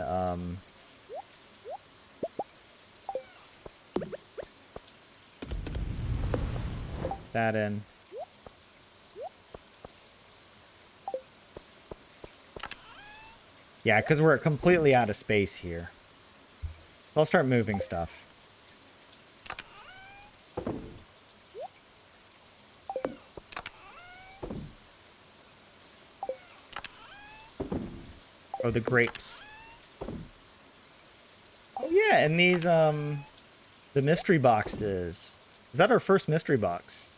that in. Yeah, because we're completely out of space here. So I'll start moving stuff. Oh, the grapes. Oh, yeah, and these, the mystery boxes. Is that our first mystery box?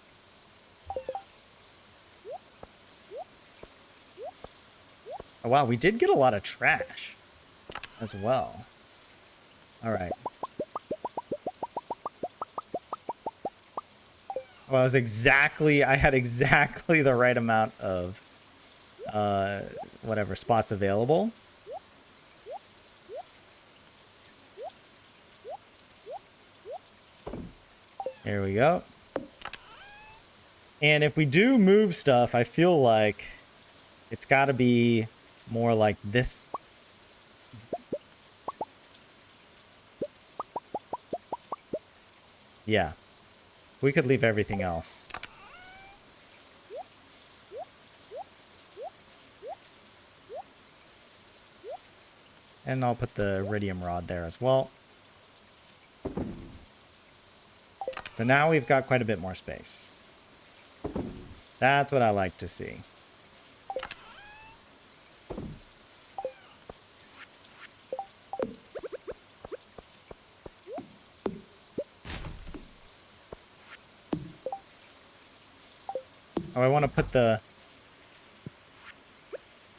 Oh, wow, we did get a lot of trash as well. All right. Well, I had exactly the right amount of, whatever, spots available. There we go. And if we do move stuff, I feel like it's got to be more like this. Yeah. We could leave everything else. And I'll put the iridium rod there as well. So now we've got quite a bit more space. That's what I like to see. Oh, I want to put the...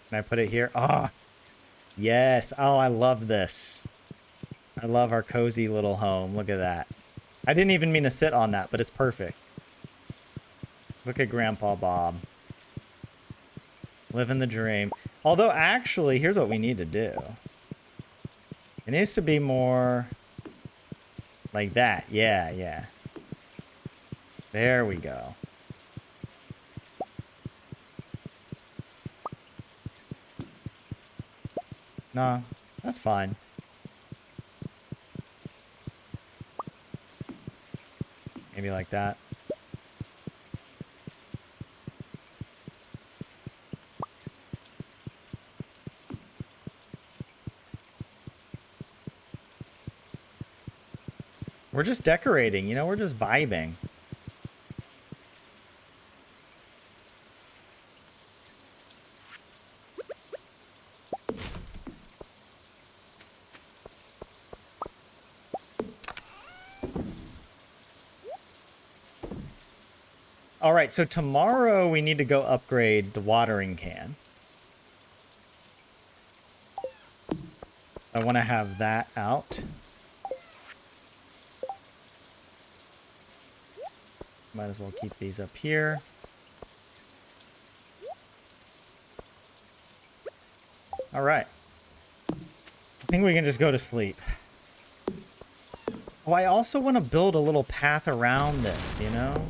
Can I put it here? Ah, oh, yes. Oh, I love this. I love our cozy little home. Look at that. I didn't even mean to sit on that, but it's perfect. Look at Grandpa Bob. Living the dream. Although, actually, here's what we need to do. It needs to be more like that. Yeah, yeah. There we go. No, that's fine. Maybe like that. We're just decorating, you know, we're just vibing. All right, so tomorrow we need to go upgrade the watering can. So I want to have that out. Might as well keep these up here. All right. I think we can just go to sleep. Oh, I also want to build a little path around this, you know?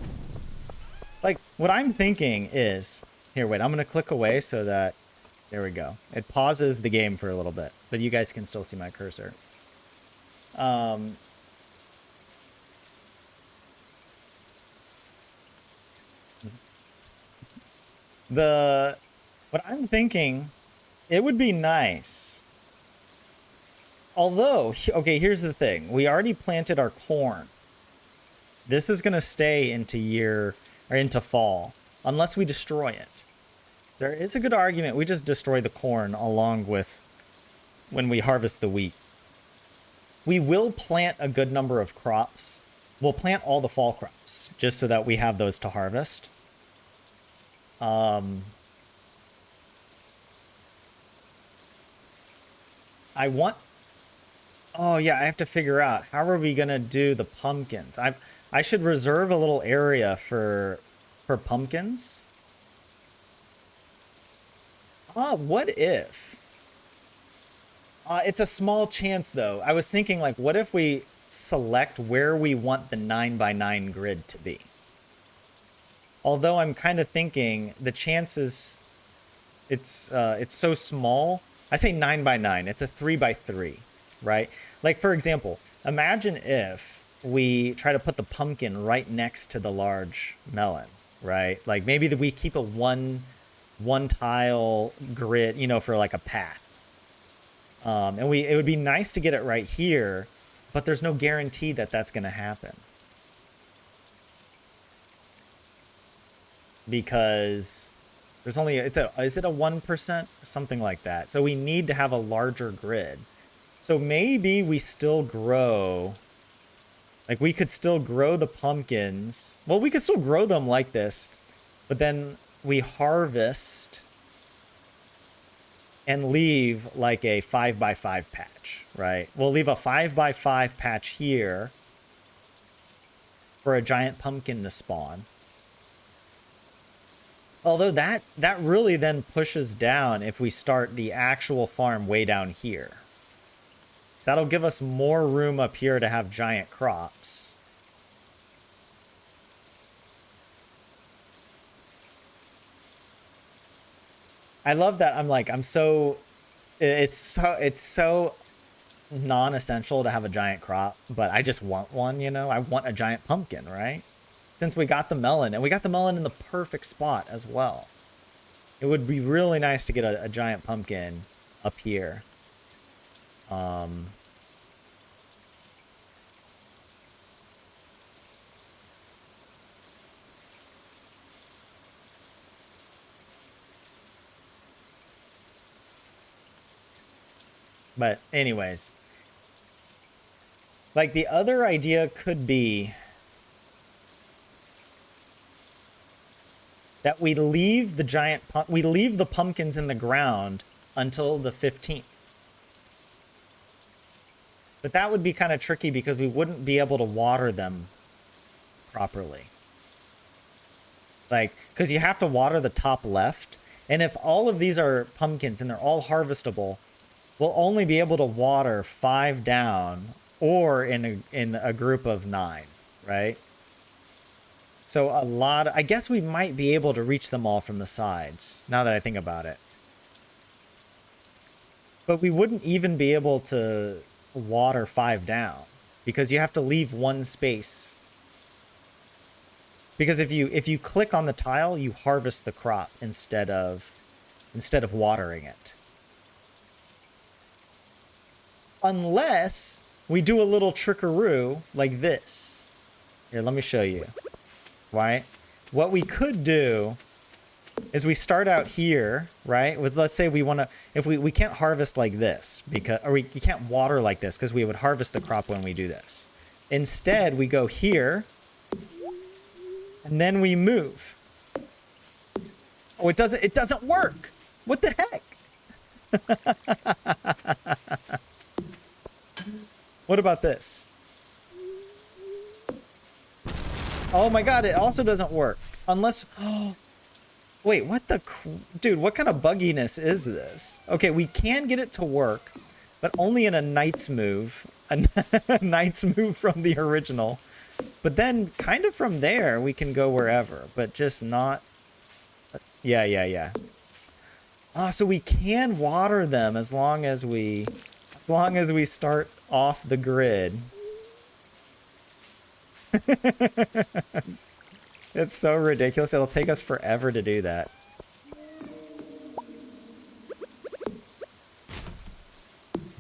Like, what I'm thinking is, Here, wait, I'm going to click away so that... There we go. It pauses the game for a little bit, but you guys can still see my cursor. Um, what I'm thinking, it would be nice. Although, okay, here's the thing. We already planted our corn. This is going to stay into fall, unless we destroy it. There is a good argument we just destroy the corn along with when we harvest the wheat. We will plant a good number of crops. We'll plant all the fall crops just so that we have those to harvest. I want... Oh, yeah, I have to figure out how are we going to do the pumpkins. I should reserve a little area for pumpkins. What if? It's a small chance, though. I was thinking, like, what if we select where we want the 9x9 grid to be? Although I'm kind of thinking the chances, it's so small. I say 9x9. It's a 3x3, right? Like, for example, imagine if we try to put the pumpkin right next to the large melon, right? Like, maybe we keep a one tile grid, you know, for like a path. And it would be nice to get it right here, but there's no guarantee that that's going to happen. Because there's only, is it a 1%? Something like that. So we need to have a larger grid. So maybe we still grow, like we could still grow the pumpkins. Well, we could still grow them like this, but then we harvest and leave like a 5x5 patch, right? We'll leave a 5x5 patch here for a giant pumpkin to spawn. Although that really then pushes down if we start the actual farm way down here. That'll give us more room up here to have giant crops. I love that. It's so non-essential to have a giant crop, but I just want one, you know? I want a giant pumpkin, right? Since we got the melon, and we got the melon in the perfect spot as well. It would be really nice to get a giant pumpkin up here. But anyways, like the other idea could be that we leave the pumpkins in the ground until the 15th. But that would be kind of tricky because we wouldn't be able to water them properly. Like, because you have to water the top left. And if all of these are pumpkins and they're all harvestable, we'll only be able to water 5 down or in a group of 9, right? So I guess we might be able to reach them all from the sides, now that I think about it. But we wouldn't even be able to water 5 down because you have to leave one space. Because if you click on the tile, you harvest the crop instead of watering it. Unless we do a little trickaroo like this. Here, let me show you. Right? What we could do is we start out here, right? With, let's say we want to, if we can't harvest like this because, or you can't water like this because we would harvest the crop when we do this. Instead, we go here and then we move. Oh, it doesn't work. What the heck? What about this? Oh my god, it also doesn't work. Unless... Oh, wait, what the... Dude, what kind of bugginess is this? Okay, we can get it to work, but only in a knight's move. A knight's move from the original. But then, kind of from there, we can go wherever. But just not... Yeah. Ah, so we can water them as long as we start off the grid. It's so ridiculous. It'll take us forever to do that.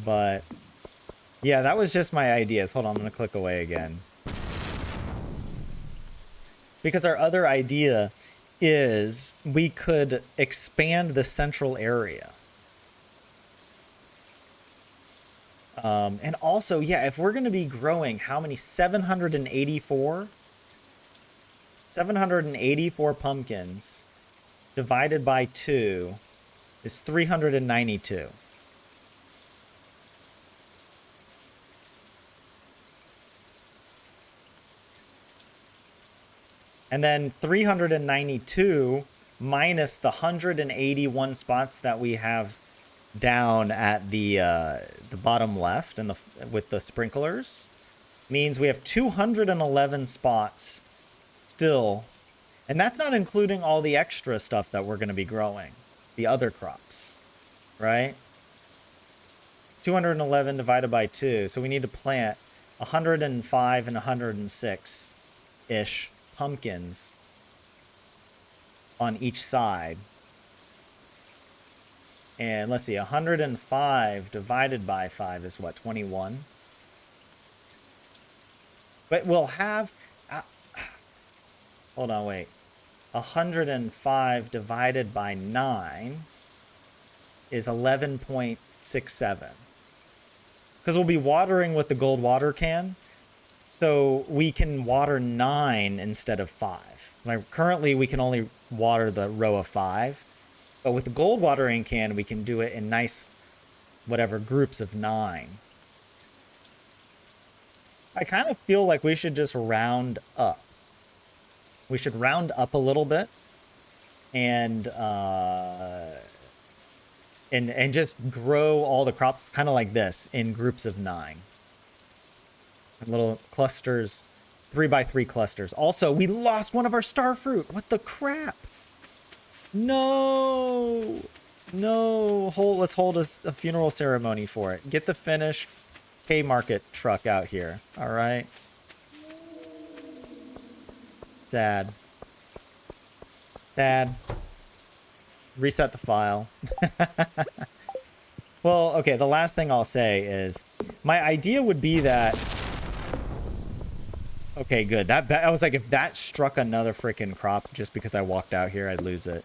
But yeah, that was just my ideas. Hold on, I'm gonna click away again. Because our other idea is we could expand the central area. And also, yeah, if we're going to be growing, how many? 784? 784 pumpkins divided by 2 is 392. And then 392 minus the 181 spots that we have down at the bottom left and with the sprinklers means we have 211 spots still, and that's not including all the extra stuff that we're going to be growing, the other crops, right? 211 divided by 2, so we need to plant 105 and 106 ish pumpkins on each side. And let's see, 105 divided by 5 is what, 21? But we'll have... hold on, wait. 105 divided by 9 is 11.67. Because we'll be watering with the gold water can, so we can water 9 instead of 5. Like, currently, we can only water the row of 5. But with the gold watering can, we can do it in nice, whatever, groups of 9. I kind of feel like we should just round up. We should round up a little bit and just grow all the crops kind of like this in groups of 9. Little clusters, 3x3 clusters. Also, we lost one of our star fruit. What the crap? No. Let's hold a funeral ceremony for it. Get the finished K-Market truck out here. All right. Sad. Reset the file. Well, okay, the last thing I'll say is my idea would be that... Okay, good. I was like, if that struck another freaking crop just because I walked out here, I'd lose it.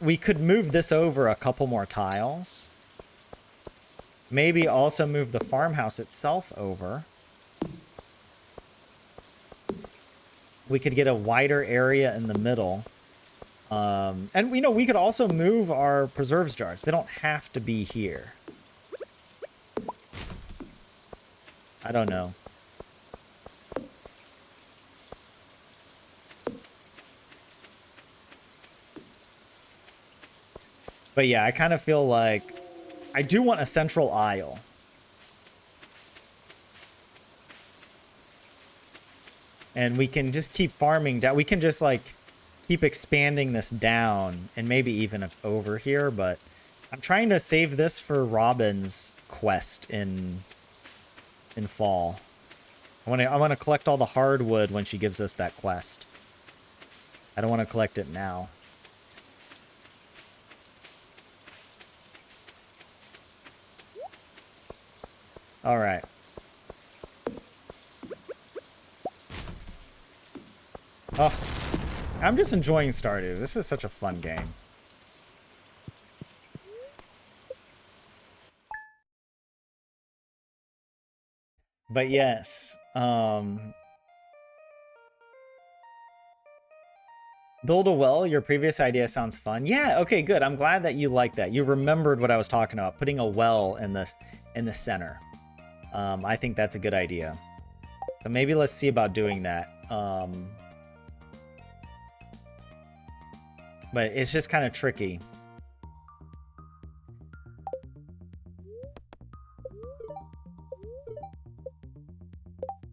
We could move this over a couple more tiles. Maybe also move the farmhouse itself over. We could get a wider area in the middle. And, we could also move our preserves jars. They don't have to be here. I don't know. But yeah, I kind of feel like I do want a central aisle. And we can just keep farming down. We can just like keep expanding this down and maybe even over here. But I'm trying to save this for Robin's quest in fall. I want to collect all the hardwood when she gives us that quest. I don't want to collect it now. All right. Oh, I'm just enjoying Stardew. This is such a fun game. But yes, build a well. Your previous idea sounds fun. Yeah, okay, good. I'm glad that you like that. You remembered what I was talking about, putting a well in the center. I think that's a good idea. So maybe let's see about doing that. But it's just kind of tricky.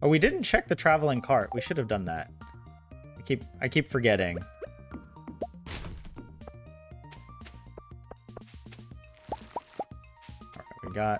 Oh, we didn't check the traveling cart. We should have done that. I keep forgetting. we got.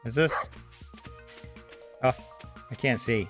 Is this? Oh, I can't see.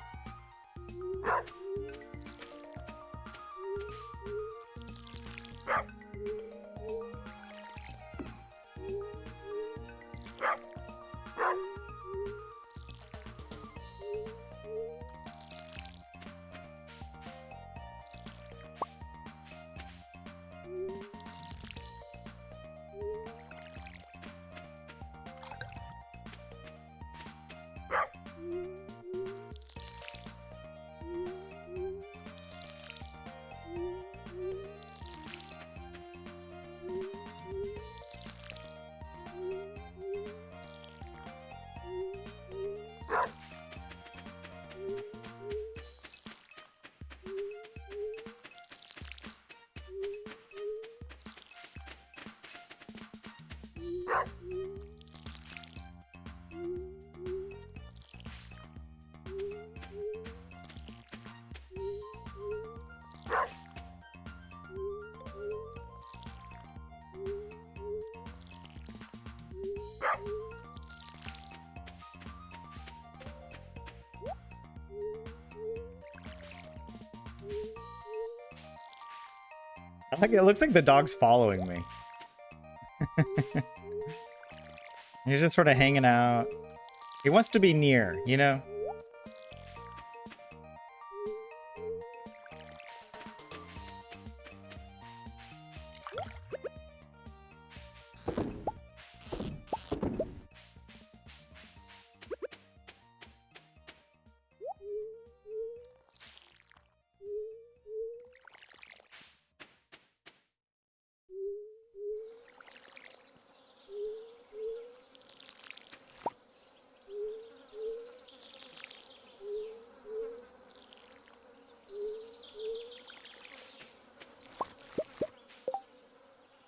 It looks like the dog's following me. He's just sort of hanging out. He wants to be near, you know?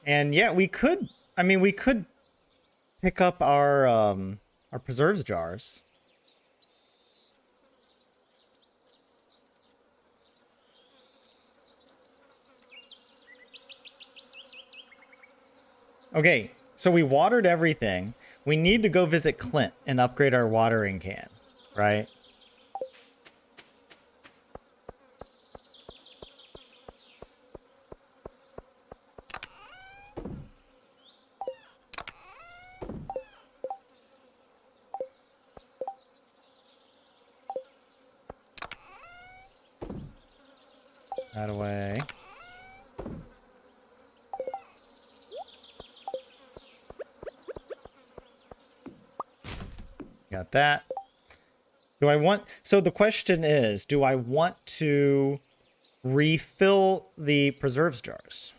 And yeah, we could, I mean, we could pick up our preserves jars. Okay, so we watered everything. We need to go visit Clint and upgrade our watering can, right? That away. Got that. Do I want... So the question is, do I want to refill the preserves jars?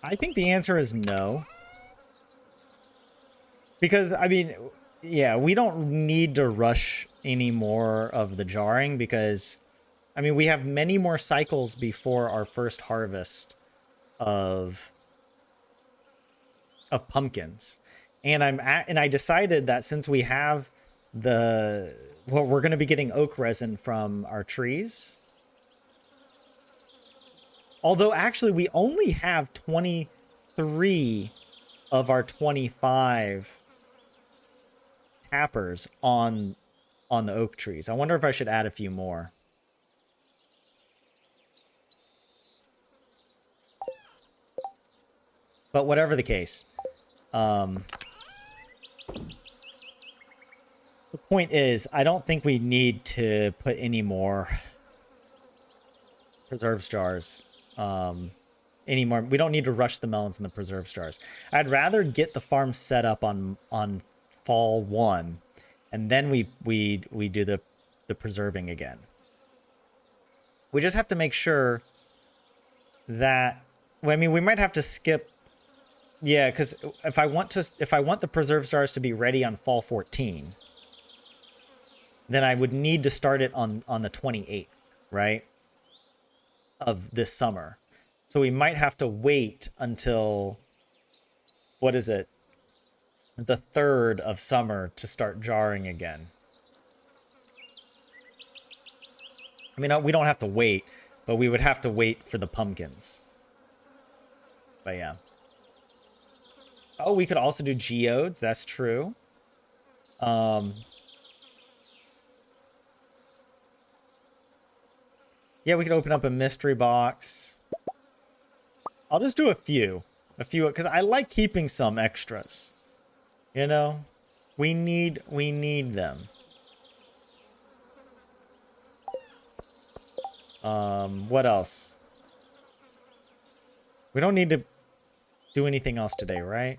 I think the answer is no. Because, I mean, yeah, we don't need to rush any more of the jarring because, I mean, we have many more cycles before our first harvest of pumpkins. And I decided that since we have we're going to be getting oak resin from our trees. Although actually we only have 23 of our 25 tappers on the oak trees. I wonder if I should add a few more. But whatever the case, the point is, I don't think we need to put any more preserves jars anymore. We don't need to rush the melons and the preserve stars. I'd rather get the farm set up on fall 1, and then we do the preserving again. We just have to make sure that, well, I mean, we might have to skip, yeah, because if I want the preserve stars to be ready on fall 14, then I would need to start it on the 28th, right, of this summer. So we might have to wait until, what is it, the 3rd of summer to start jarring again. I mean, we don't have to wait, but we would have to wait for the pumpkins. But yeah. Oh, we could also do geodes. That's true. Yeah, we could open up a mystery box. I'll just do a few, because I like keeping some extras. You know, we need them. What else? We don't need to do anything else today, right?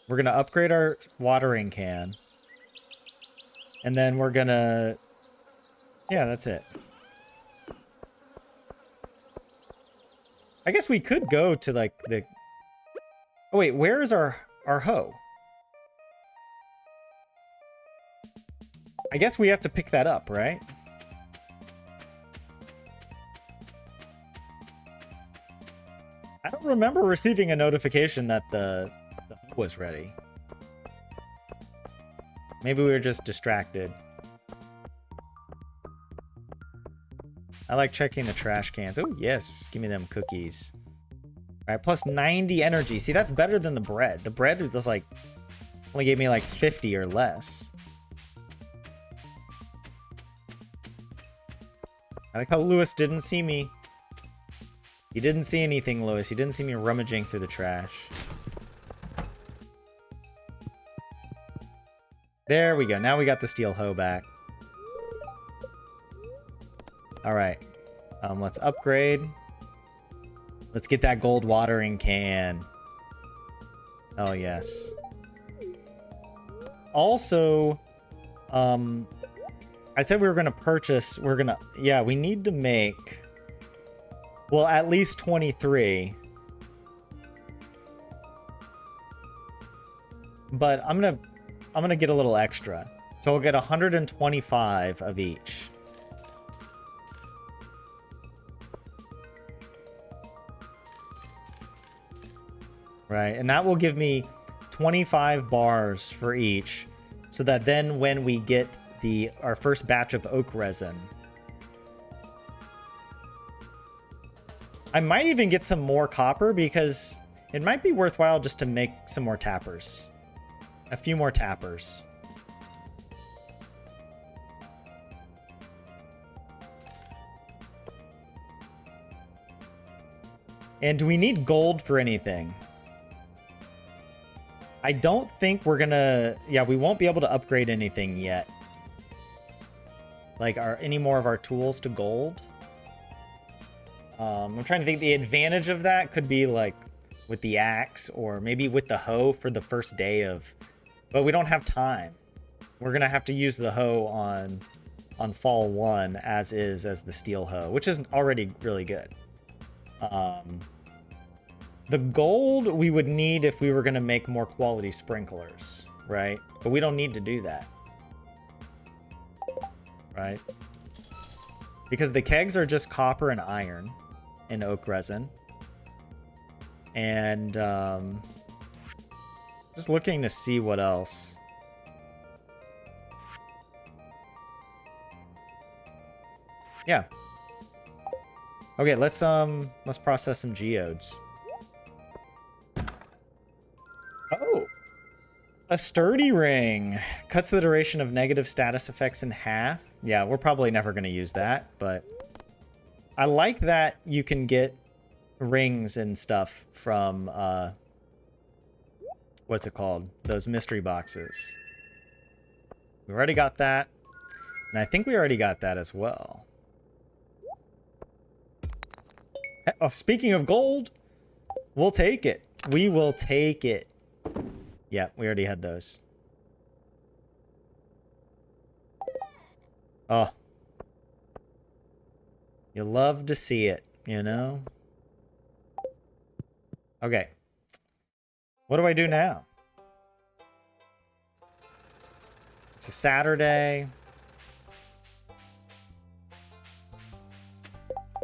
We're gonna upgrade our watering can. And then we're gonna... Yeah, that's it. I guess we could go to, like, the... Oh, wait, where is our hoe? I guess we have to pick that up, right? I don't remember receiving a notification that the hoe was ready. Maybe we were just distracted. I like checking the trash cans. Oh, yes. Give me them cookies. All right, plus 90 energy. See, that's better than the bread. The bread was like, only gave me like 50 or less. I like how Lewis didn't see me. You didn't see anything, Lewis. You didn't see me rummaging through the trash. There we go. Now we got the steel hoe back. All right. Let's upgrade. Let's get that gold watering can. Oh, yes. Also, I said we were going to purchase... Yeah, we need to make... Well, at least 23. But I'm gonna get a little extra. So we'll get 125 of each. Right, and that will give me 25 bars for each, so that then when we get our first batch of oak resin, I might even get some more copper, because it might be worthwhile just to make some more tappers. A few more tappers. And do we need gold for anything? I don't think we're gonna... Yeah, we won't be able to upgrade anything yet. Like, any more of our tools to gold. I'm trying to think. The advantage of that could be, like, with the axe, or maybe with the hoe for the first day of... But we don't have time. We're gonna have to use the hoe on fall 1 as the steel hoe, which is already really good. The gold we would need if we were gonna make more quality sprinklers, right? But we don't need to do that, right? Because the kegs are just copper and iron and oak resin. And just looking to see what else. Yeah. Okay, let's process some geodes. Oh, a sturdy ring cuts the duration of negative status effects in half. Yeah, we're probably never going to use that, but I like that you can get rings and stuff from what's it called? Those mystery boxes. We already got that. And I think we already got that as well. Oh, speaking of gold, we'll take it. We will take it. Yeah, we already had those. Oh. You love to see it, you know? Okay. What do I do now? It's a Saturday.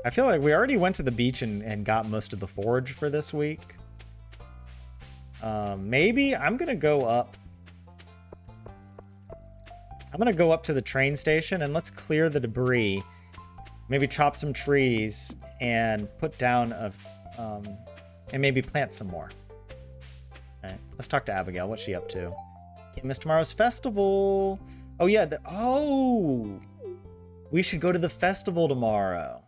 I feel like we already went to the beach and got most of the forage for this week. Maybe I'm gonna go up. I'm gonna go up to the train station and let's clear the debris. Maybe chop some trees and put down and maybe plant some more. All right, let's talk to Abigail. What's she up to? Can't miss tomorrow's festival. Oh yeah. We should go to the festival tomorrow.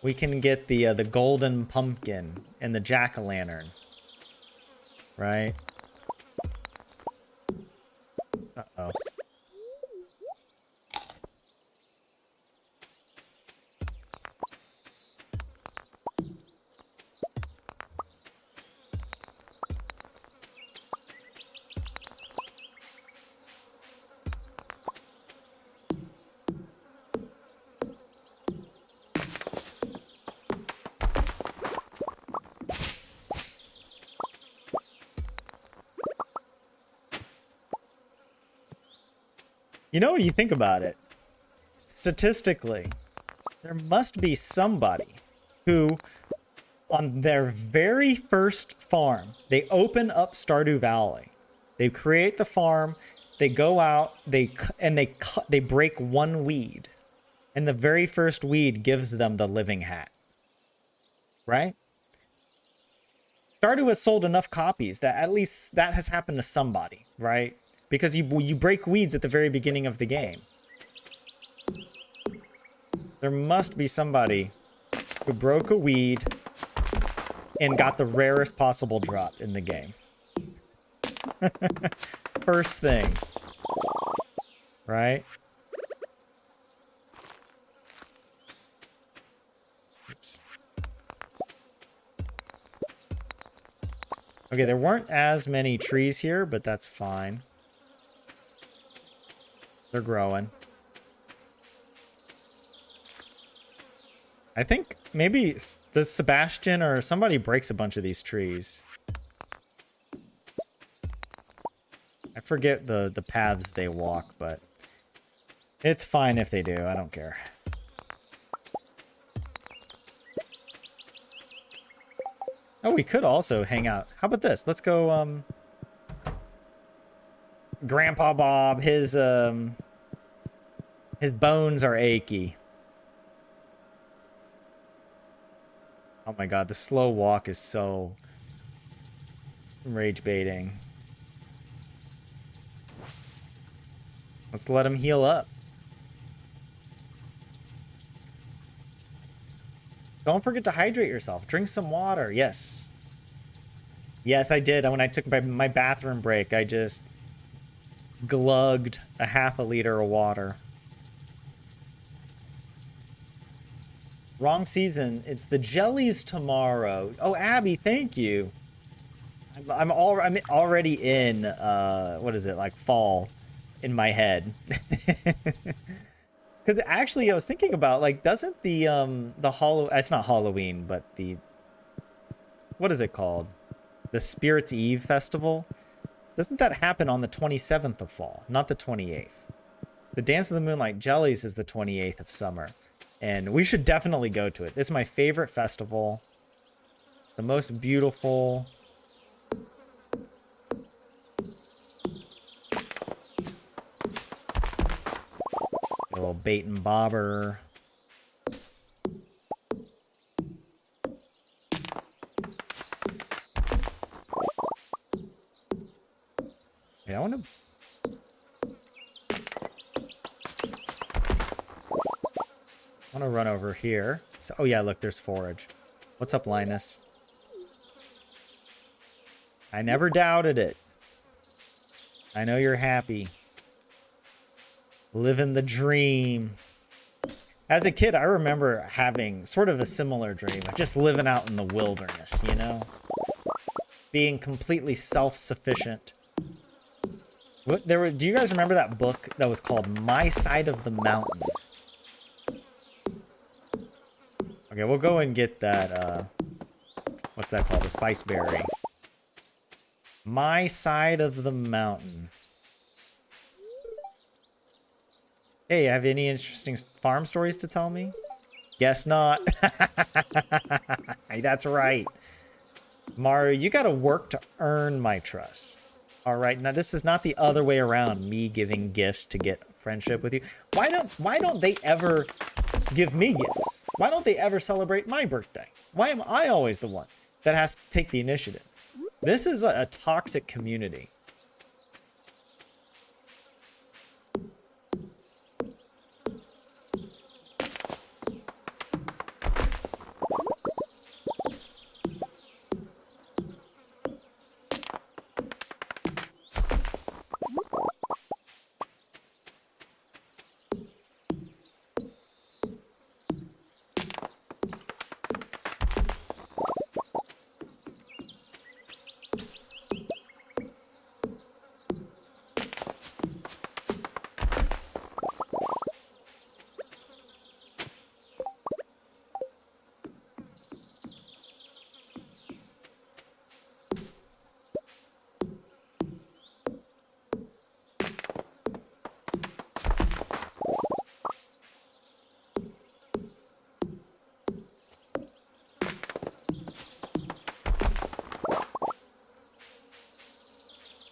We can get the golden pumpkin and the jack-o'-lantern, right? Uh-oh. You know, when you think about it, statistically, there must be somebody who, on their very first farm, they open up Stardew Valley. They create the farm, they go out, they break one weed, and the very first weed gives them the living hat. Right? Stardew has sold enough copies that at least that has happened to somebody, right? Because you break weeds at the very beginning of the game. There must be somebody who broke a weed and got the rarest possible drop in the game. First thing. Right? Oops. Okay, there weren't as many trees here, but that's fine. They're growing. I think maybe does Sebastian or somebody breaks a bunch of these trees. I forget the paths they walk, but it's fine if they do. I don't care. Oh, we could also hang out. How about this? Let's go Grandpa Bob, his bones are achy. Oh my god, the slow walk is so rage baiting. Let's let him heal up. Don't forget to hydrate yourself. Drink some water. Yes. Yes, I did. When I took my bathroom break, I just glugged a half a liter of water. Wrong season. It's the jellies tomorrow. Oh, Abby, thank you. I'm already in what is it, like fall in my head. Because actually I was thinking about, like, doesn't the it's not Halloween, but what is it called? The Spirits Eve festival? Doesn't that happen on the 27th of fall, not the 28th? The Dance of the Moonlight Jellies is the 28th of summer. And we should definitely go to it. It's my favorite festival. It's the most beautiful. A little bait and bobber. Yeah, I want to... I want to run over here. So, oh yeah, look, there's forage. What's up, Linus? I never doubted it. I know you're happy. Living the dream. As a kid, I remember having sort of a similar dream of just living out in the wilderness, you know? Being completely self-sufficient. Do you guys remember that book that was called My Side of the Mountain? Okay, we'll go and get that, what's that called? The spice berry. My Side of the Mountain. Hey, have any interesting farm stories to tell me? Guess not. That's right. Mario, you gotta work to earn my trust. Alright, now this is not the other way around, me giving gifts to get friendship with you. Why don't they ever give me gifts? Why don't they ever celebrate my birthday? Why am I always the one that has to take the initiative? This is a toxic community.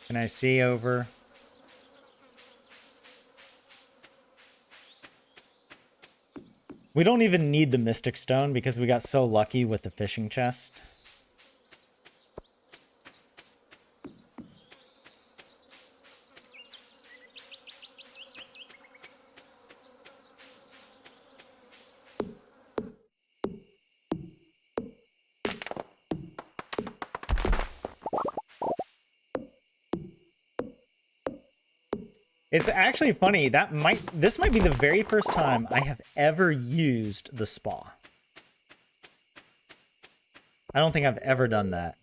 Can I see over? We don't even need the Mystic Stone because we got so lucky with the fishing chest. It's actually funny, this might be the very first time I have ever used the spa. I don't think I've ever done that.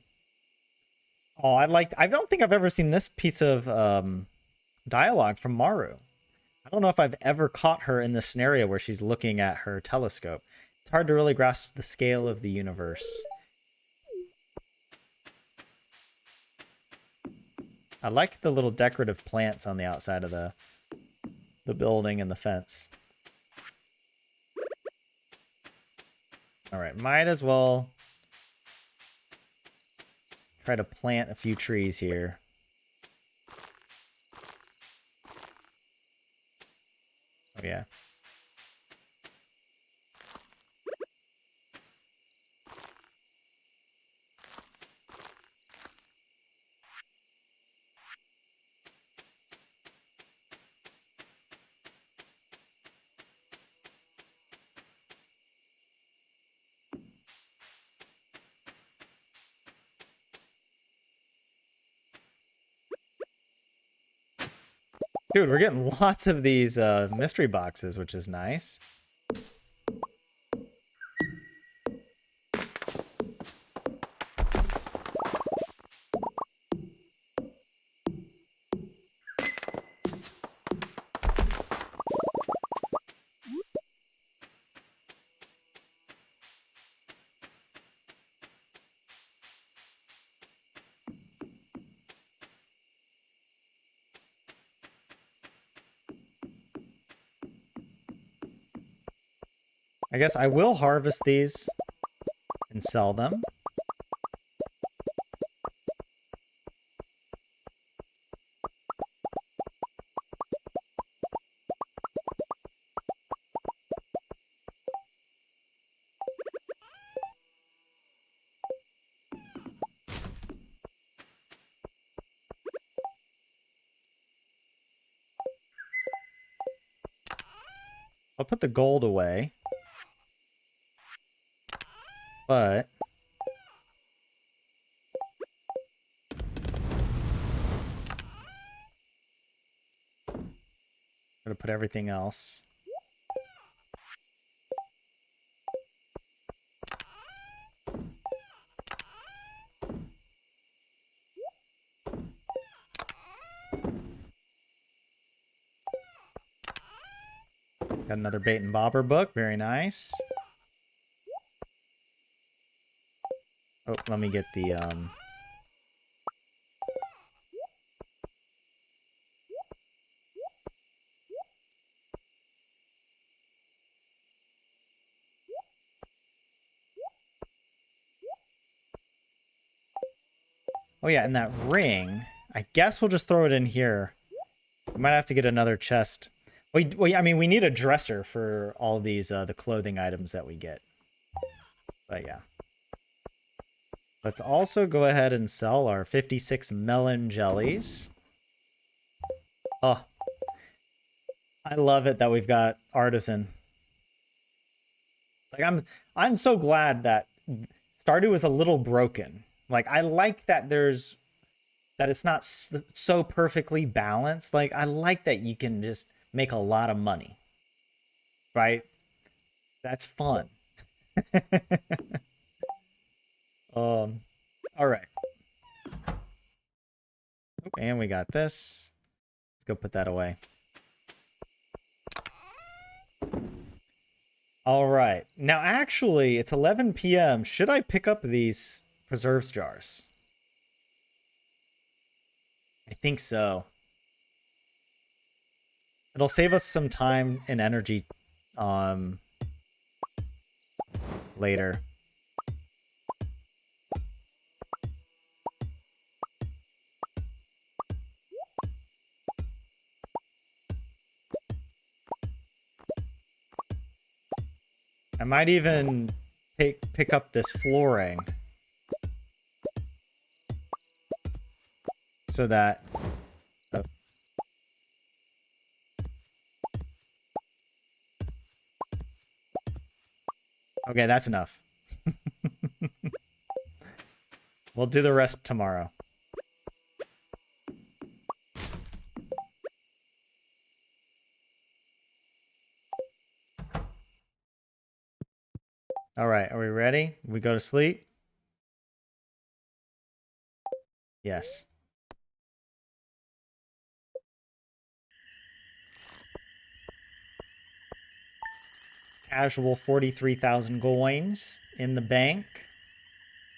Oh, I don't think I've ever seen this piece of dialogue from Maru. I don't know if I've ever caught her in this scenario where she's looking at her telescope. It's hard to really grasp the scale of the universe. I like the little decorative plants on the outside of the building and the fence. Alright, might as well try to plant a few trees here. Oh yeah. Dude, we're getting lots of these mystery boxes, which is nice. I guess I will harvest these and sell them. I'll put the gold away. But to put everything else. Got another bait and bobber book. Very nice. Oh, let me get the oh yeah, and that ring. I guess we'll just throw it in here. We might have to get another chest. I mean, we need a dresser for all these the clothing items that we get. But yeah. Let's also go ahead and sell our 56 melon jellies. Oh, I love it that we've got artisan. Like I'm so glad that Stardew is a little broken. Like I like that it's not so perfectly balanced. Like I like that you can just make a lot of money. Right? That's fun. All right. And we got this. Let's go put that away. All right. Now, actually, it's 11 p.m. Should I pick up these preserves jars? I think so. It'll save us some time and energy later. I might even pick up this flooring so that okay, that's enough. We'll do the rest tomorrow. All right, are we ready? We go to sleep? Yes. Casual 43,000 coins in the bank.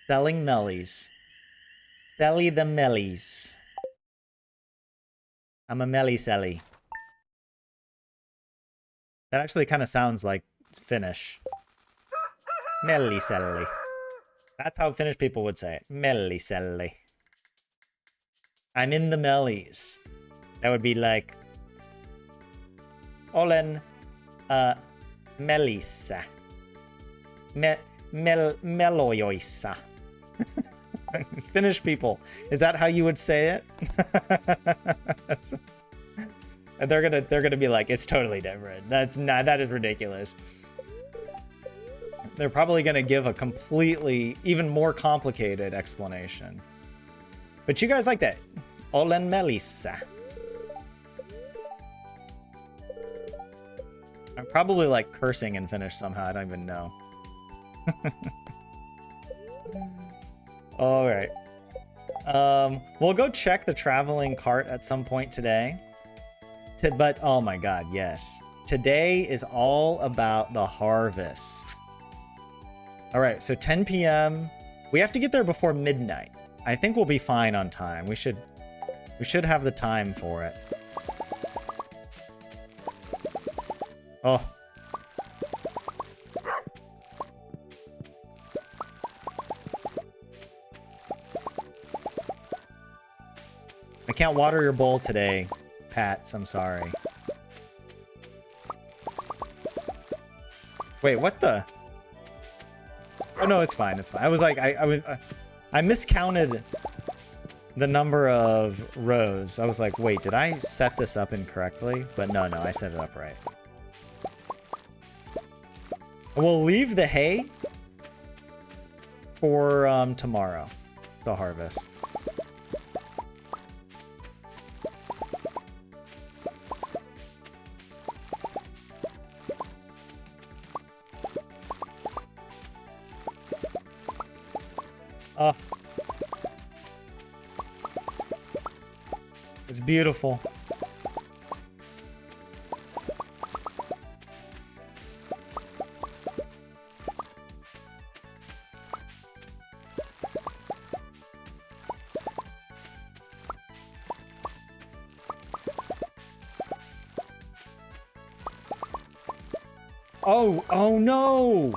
Selling mellies. Selly the mellies. I'm a melly selly. That actually kind of sounds like Finnish. Melly selly. That's how Finnish people would say it. Melly selly. I'm in the mellies. That would be like Olen Melissa. Melojoissa. Finnish people. Is that how you would say it? And they're gonna be like, it's totally different. That is ridiculous. They're probably gonna give a completely even more complicated explanation. But you guys like that. Olen Melissa. I'm probably like cursing in Finnish somehow. I don't even know. All right. We'll go check the traveling cart at some point today. But oh my god, yes. Today is all about the harvest. All right, so 10 p.m. We have to get there before midnight. I think we'll be fine on time. We should have the time for it. Oh. I can't water your bowl today, Pats. I'm sorry. Wait, what the? Oh no, it's fine. It's fine. I was like, I miscounted the number of rows. I was like, wait, did I set this up incorrectly? But no, I set it up right. We'll leave the hay for tomorrow to harvest. Oh, it's beautiful. Oh no!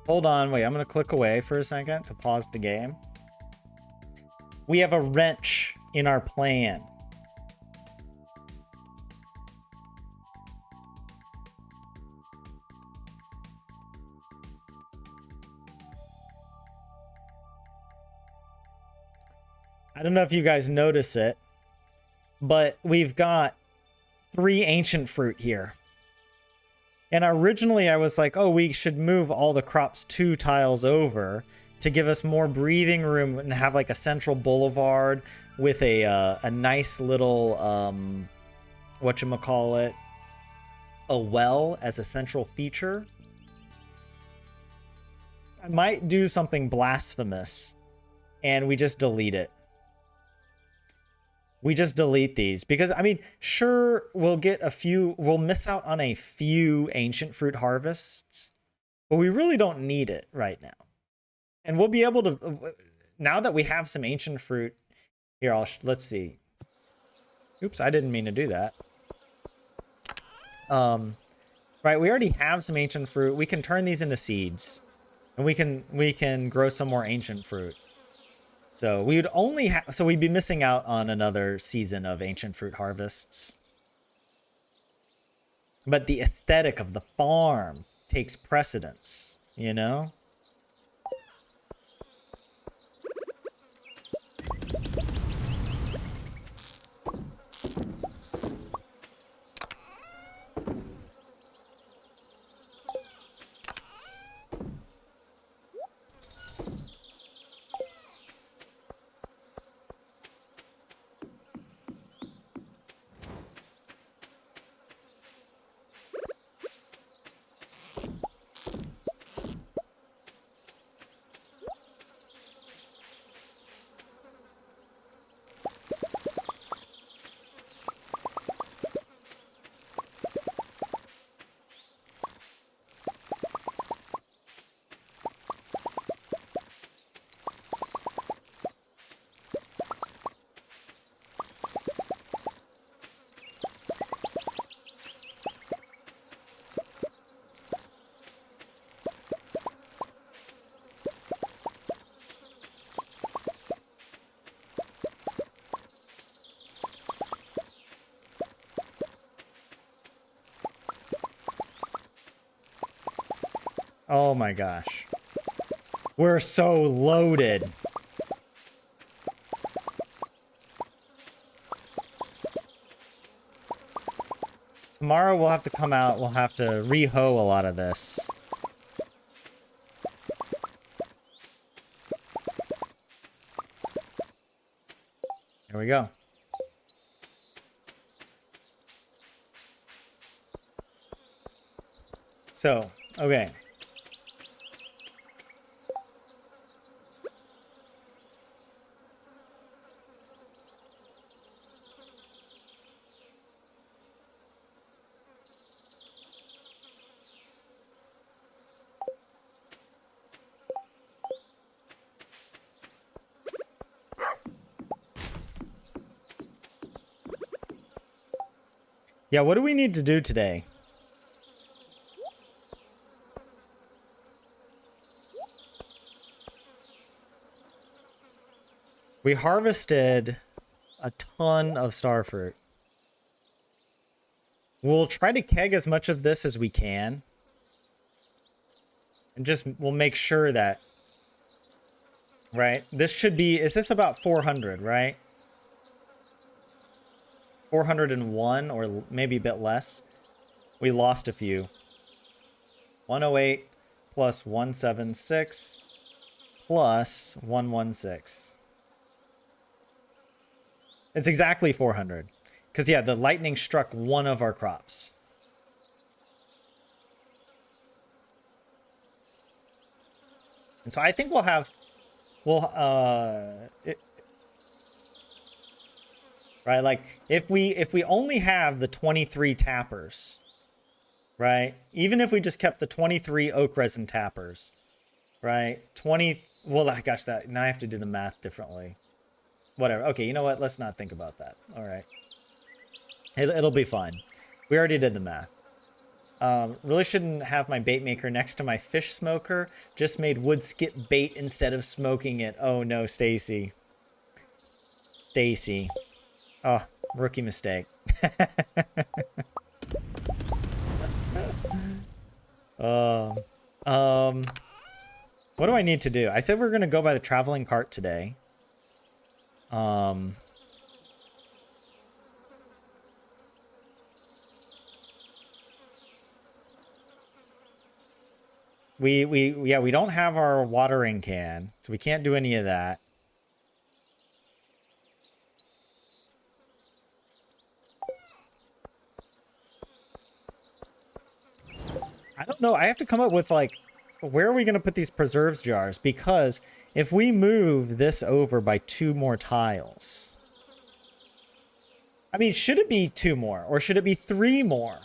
Hold on, wait, I'm gonna click away for a second to pause the game. We have a wrench in our plan. I don't know if you guys notice it, but we've got 3 ancient fruit here. And originally I was like, oh, we should move all the crops 2 tiles over to give us more breathing room and have like a central boulevard with a nice little, whatchamacallit, a well as a central feature. I might do something blasphemous and we just delete it. We just delete these because, I mean, sure, we'll get a few, we'll miss out on a few ancient fruit harvests, but we really don't need it right now. And we'll be able to, now that we have some ancient fruit, here, let's see. Oops, I didn't mean to do that. Right, we already have some ancient fruit. We can turn these into seeds, and we can grow some more ancient fruit. So we would only have, so we'd be missing out on another season of ancient fruit harvests. But the aesthetic of the farm takes precedence, you know? Oh my gosh. We're so loaded. Tomorrow we'll have to come out, we'll have to re-hoe a lot of this. Here we go. So, okay. Yeah, what do we need to do today? We harvested a ton of starfruit. We'll try to keg as much of this as we can. And just, we'll make sure that, right? This should be, is this about 400, right? 401 or maybe a bit less. We lost a few. 108 plus 176 plus 116. It's exactly 400. Because, yeah, the lightning struck one of our crops. And so I think we'll have Well, right, like if we only have the 23 tappers, right? Even if we just kept the 23 oak resin tappers, right? 20. Well, gosh, that now I have to do the math differently. Whatever. Okay, you know what? Let's not think about that. All right, it'll be fine. We already did the math. Really shouldn't have my bait maker next to my fish smoker. Just made wood skip bait instead of smoking it. Oh no, Stacy. Stacy. Oh, rookie mistake. uh, what do I need to do? I said we're gonna go by the traveling cart today. We don't have our watering can, so we can't do any of that. I don't know. I have to come up with, like, where are we going to put these preserves jars? Because if we move this over by 2 more tiles... I mean, should it be 2 more? Or should it be 3 more?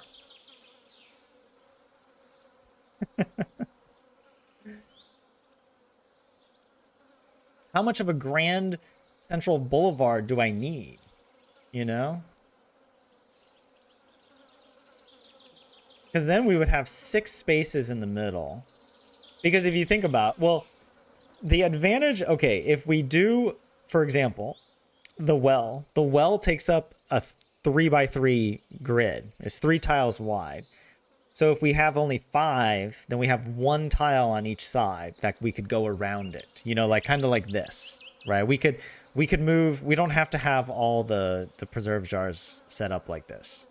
How much of a grand central boulevard do I need? You know? Because then we would have 6 spaces in the middle. Because if you think about, well, the advantage, okay, if we do, for example, the well takes up a 3x3 grid. It's 3 tiles wide. So if we have only 5, then we have 1 tile on each side that we could go around it. You know, like kind of like this, right? We could move. We don't have to have all the preserve jars set up like this.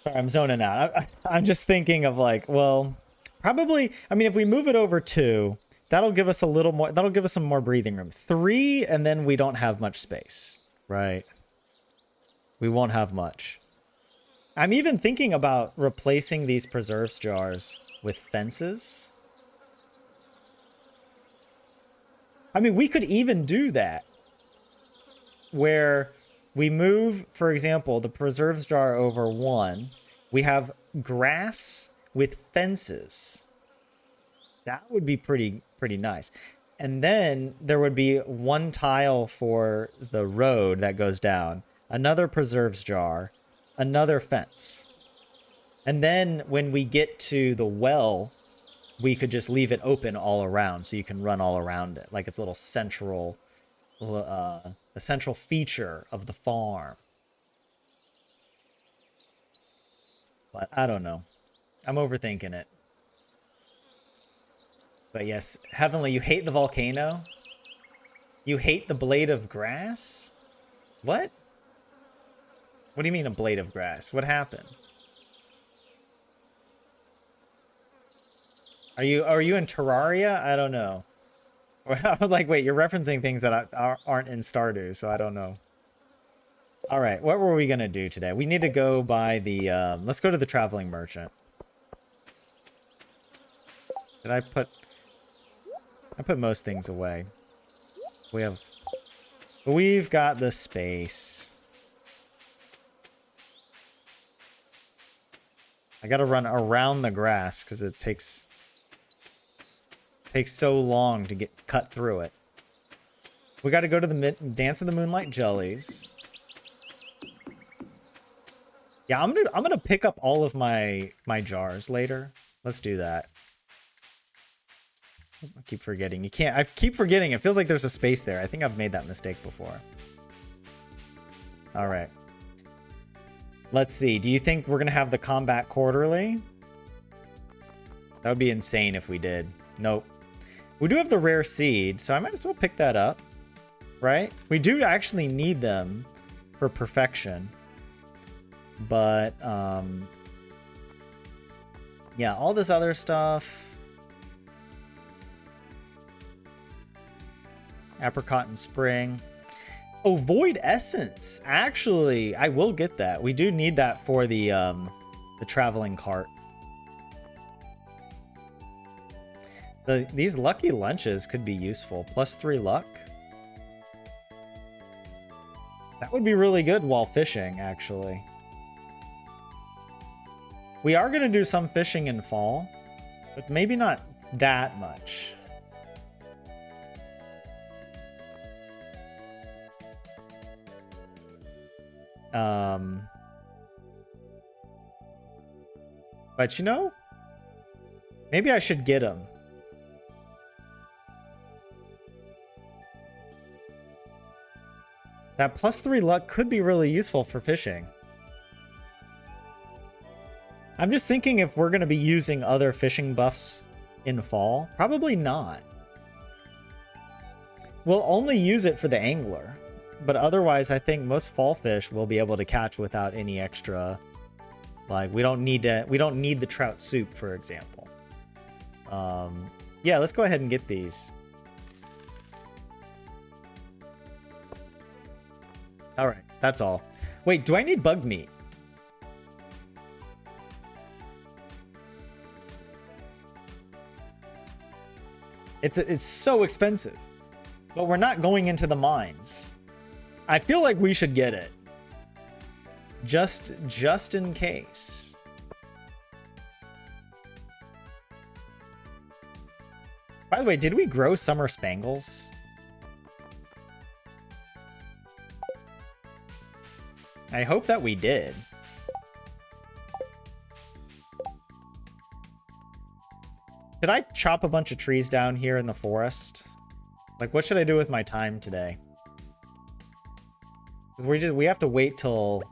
Sorry, I'm zoning out. I'm just thinking of, like, well, probably, I mean, if we move it over 2, that'll give us a little more, that'll give us some more breathing room. 3, and then we don't have much space, right? We won't have much. I'm even thinking about replacing these preserves jars with fences. I mean, we could even do that, where we move, for example, the preserves jar over 1. We have grass with fences. That would be pretty nice. And then there would be 1 tile for the road that goes down, another preserves jar, another fence. And then when we get to the well, we could just leave it open all around so you can run all around it, like it's a little central... a central feature of the farm. But I don't know. I'm overthinking it. But yes, Heavenly, you hate the volcano? You hate the blade of grass? What? What do you mean a blade of grass? What happened? Are you in Terraria? I don't know. I was like, wait, you're referencing things that aren't in Stardew, so I don't know. All right, what were we going to do today? We need to go by the... let's go to the traveling merchant. Did I put... I put most things away. We've got the space. I got to run around the grass because it takes so long to get cut through it. We got to go to the Dance of the Moonlight Jellies. Yeah, I'm gonna pick up all of my jars later. Let's do that. I keep forgetting. You can't. I keep forgetting. It feels like there's a space there. I think I've made that mistake before. All right. Let's see. Do you think we're gonna have the combat quarterly? That would be insane if we did. Nope. We do have the rare seed, so I might as well pick that up, right? We do actually need them for perfection. But yeah, all this other stuff. Apricot and spring. Oh, void essence. Actually, I will get that. We do need that for the traveling cart. These lucky lunches could be useful. +3 luck. That would be really good while fishing, actually. We are going to do some fishing in fall, but maybe not that much. But you know, maybe I should get them. That +3 luck could be really useful for fishing. I'm just thinking if we're going to be using other fishing buffs in fall. Probably not. We'll only use it for the angler. But otherwise, I think most fall fish we'll be able to catch without any extra. Like, we don't need the trout soup, for example. Yeah, let's go ahead and get these. All right, that's all. Wait, do I need bug meat? It's so expensive. But we're not going into the mines. I feel like we should get it. Just in case. By the way, did we grow summer spangles? I hope that we did. Should I chop a bunch of trees down here in the forest? Like, what should I do with my time today? Because we have to wait till...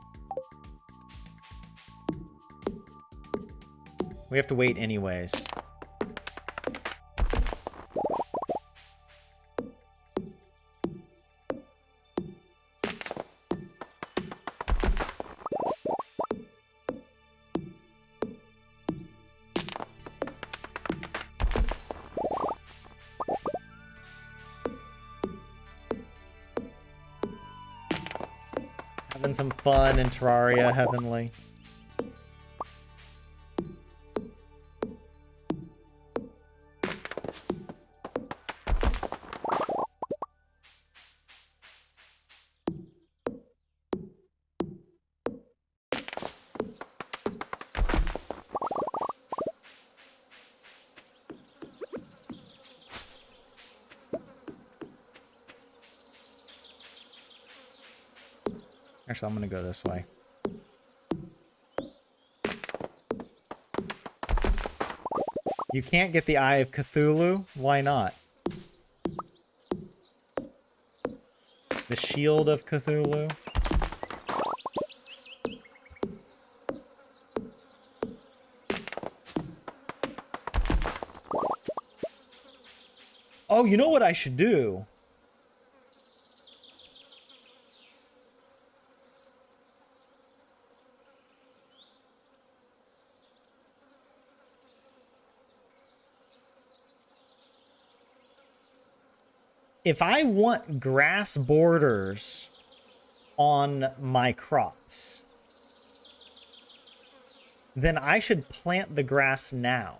We have to wait anyways. Having some fun in Terraria Heavenly. Actually, I'm going to go this way. You can't get the Eye of Cthulhu? Why not? The Shield of Cthulhu? Oh, you know what I should do? If I want grass borders on my crops, then I should plant the grass now.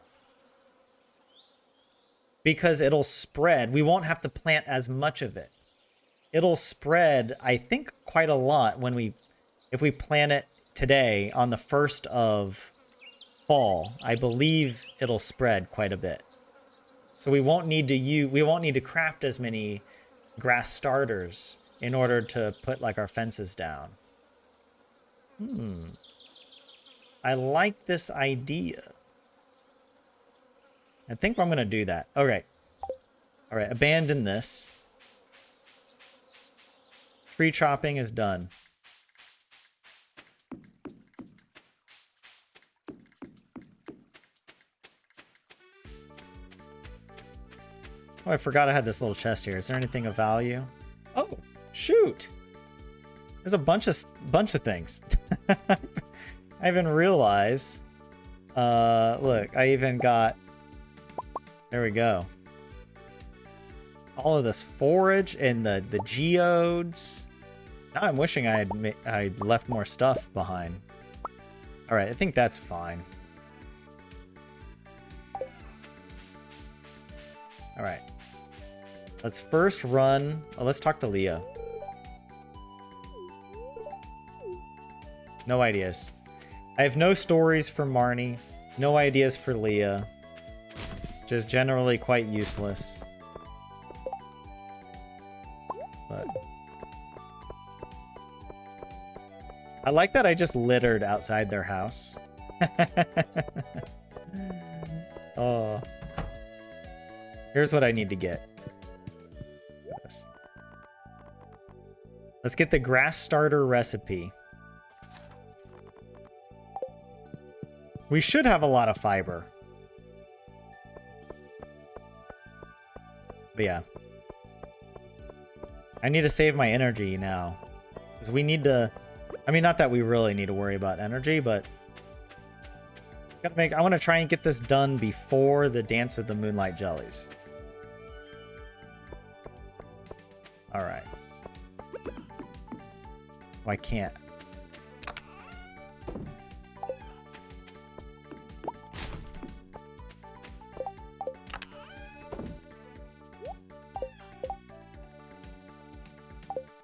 Because it'll spread. We won't have to plant as much of it. It'll spread, I think, quite a lot if we plant it today on the 1st of fall. I believe it'll spread quite a bit. So we won't need to craft as many grass starters in order to put like our fences down. I like this idea. I think I'm gonna do that. Okay. All right, abandon this. Tree chopping is done. Oh, I forgot I had this little chest here. Is there anything of value? Oh, shoot! There's a bunch of things. I even realized. Look, I even got. There we go. All of this forage and the geodes. Now I'm wishing I'd left more stuff behind. All right, I think that's fine. All right. Let's first run. Oh, let's talk to Leah. No ideas. I have no stories for Marnie. No ideas for Leah. Just generally quite useless. But I like that I just littered outside their house. Oh. Here's what I need to get. Let's get the grass starter recipe. We should have a lot of fiber. But yeah. I need to save my energy now. Because we need to... I mean, not that we really need to worry about energy, but... I want to try and get this done before the Dance of the Moonlight Jellies. Alright. Oh, I can't.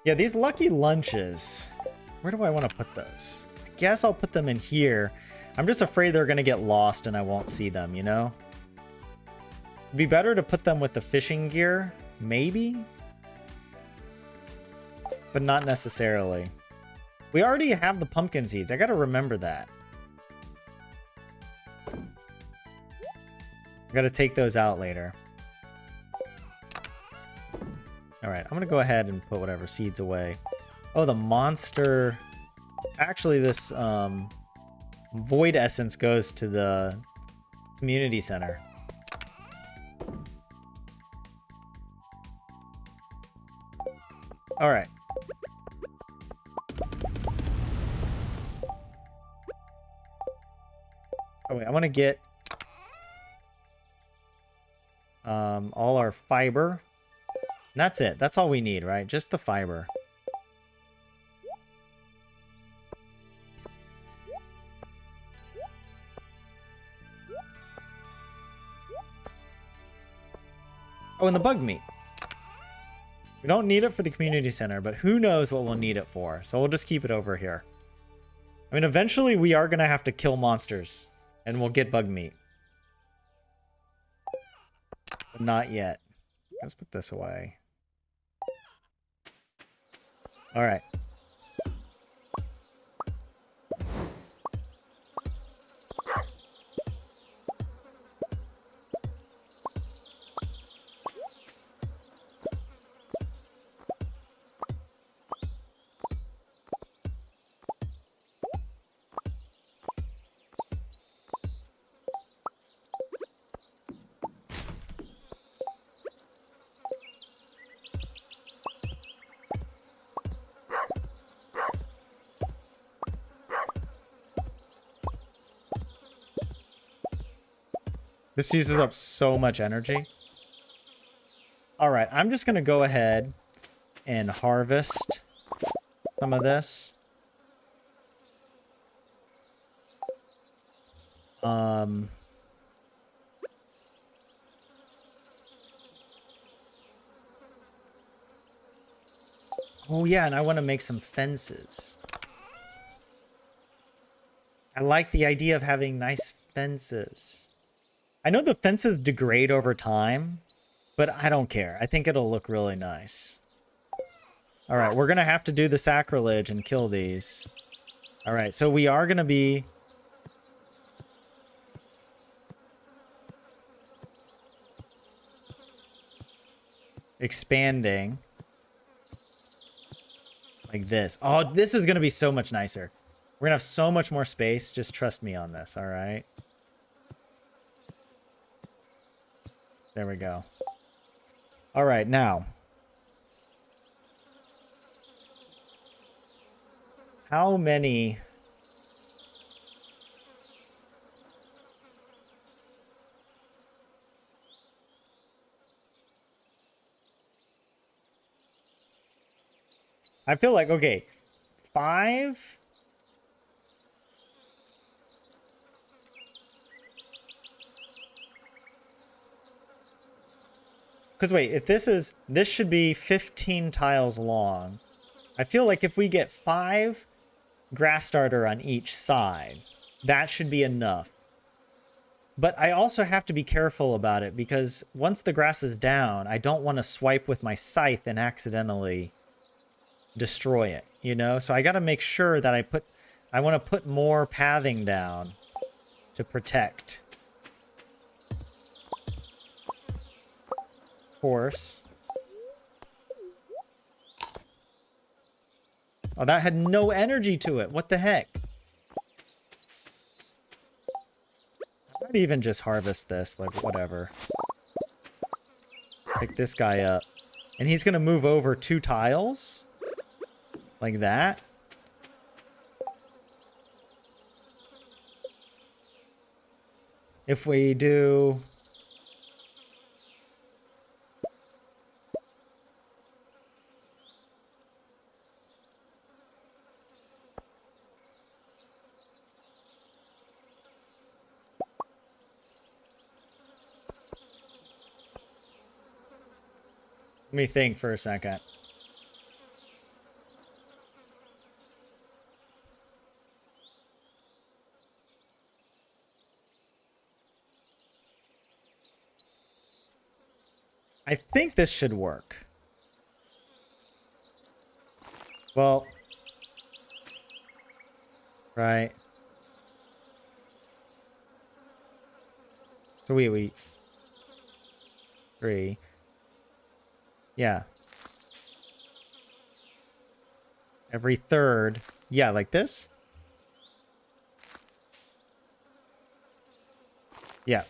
Yeah, these lucky lunches. Where do I want to put those? I guess I'll put them in here. I'm just afraid they're going to get lost and I won't see them, you know? It'd be better to put them with the fishing gear, maybe? But not necessarily. We already have the pumpkin seeds. I got to remember that. I got to take those out later. Alright, I'm going to go ahead and put whatever seeds away. Oh, the monster... Actually, this void essence goes to the community center. Alright. Oh, wait, I want to get all our fiber. And that's it. That's all we need, right? Just the fiber. Oh, and the bug meat. We don't need it for the community center, but who knows what we'll need it for. So we'll just keep it over here. I mean, eventually we are going to have to kill monsters. And we'll get bug meat. But not yet. Let's put this away. Alright. This uses up so much energy. Alright, I'm just going to go ahead and harvest some of this. Oh yeah, and I want to make some fences. I like the idea of having nice fences. I know the fences degrade over time, but I don't care. I think it'll look really nice. Alright, we're going to have to do the sacrilege and kill these. Alright, so we are going to be... expanding. Like this. Oh, this is going to be so much nicer. We're going to have so much more space. Just trust me on this, alright? There we go. Alright, now. How many I feel like, okay, 5. Because wait, if this should be 15 tiles long. I feel like if we get 5 grass starter on each side, that should be enough. But I also have to be careful about it because once the grass is down, I don't want to swipe with my scythe and accidentally destroy it, you know? So I got to make sure that I want to put more pathing down to protect. Horse. Oh, that had no energy to it. What the heck? I might even just harvest this, like, whatever. Pick this guy up. And he's gonna move over 2 tiles? Like that? If we do... Let me think for a second. I think this should work. Well... Right. So we... 3... Yeah. Every third. Yeah, like this? Yeah.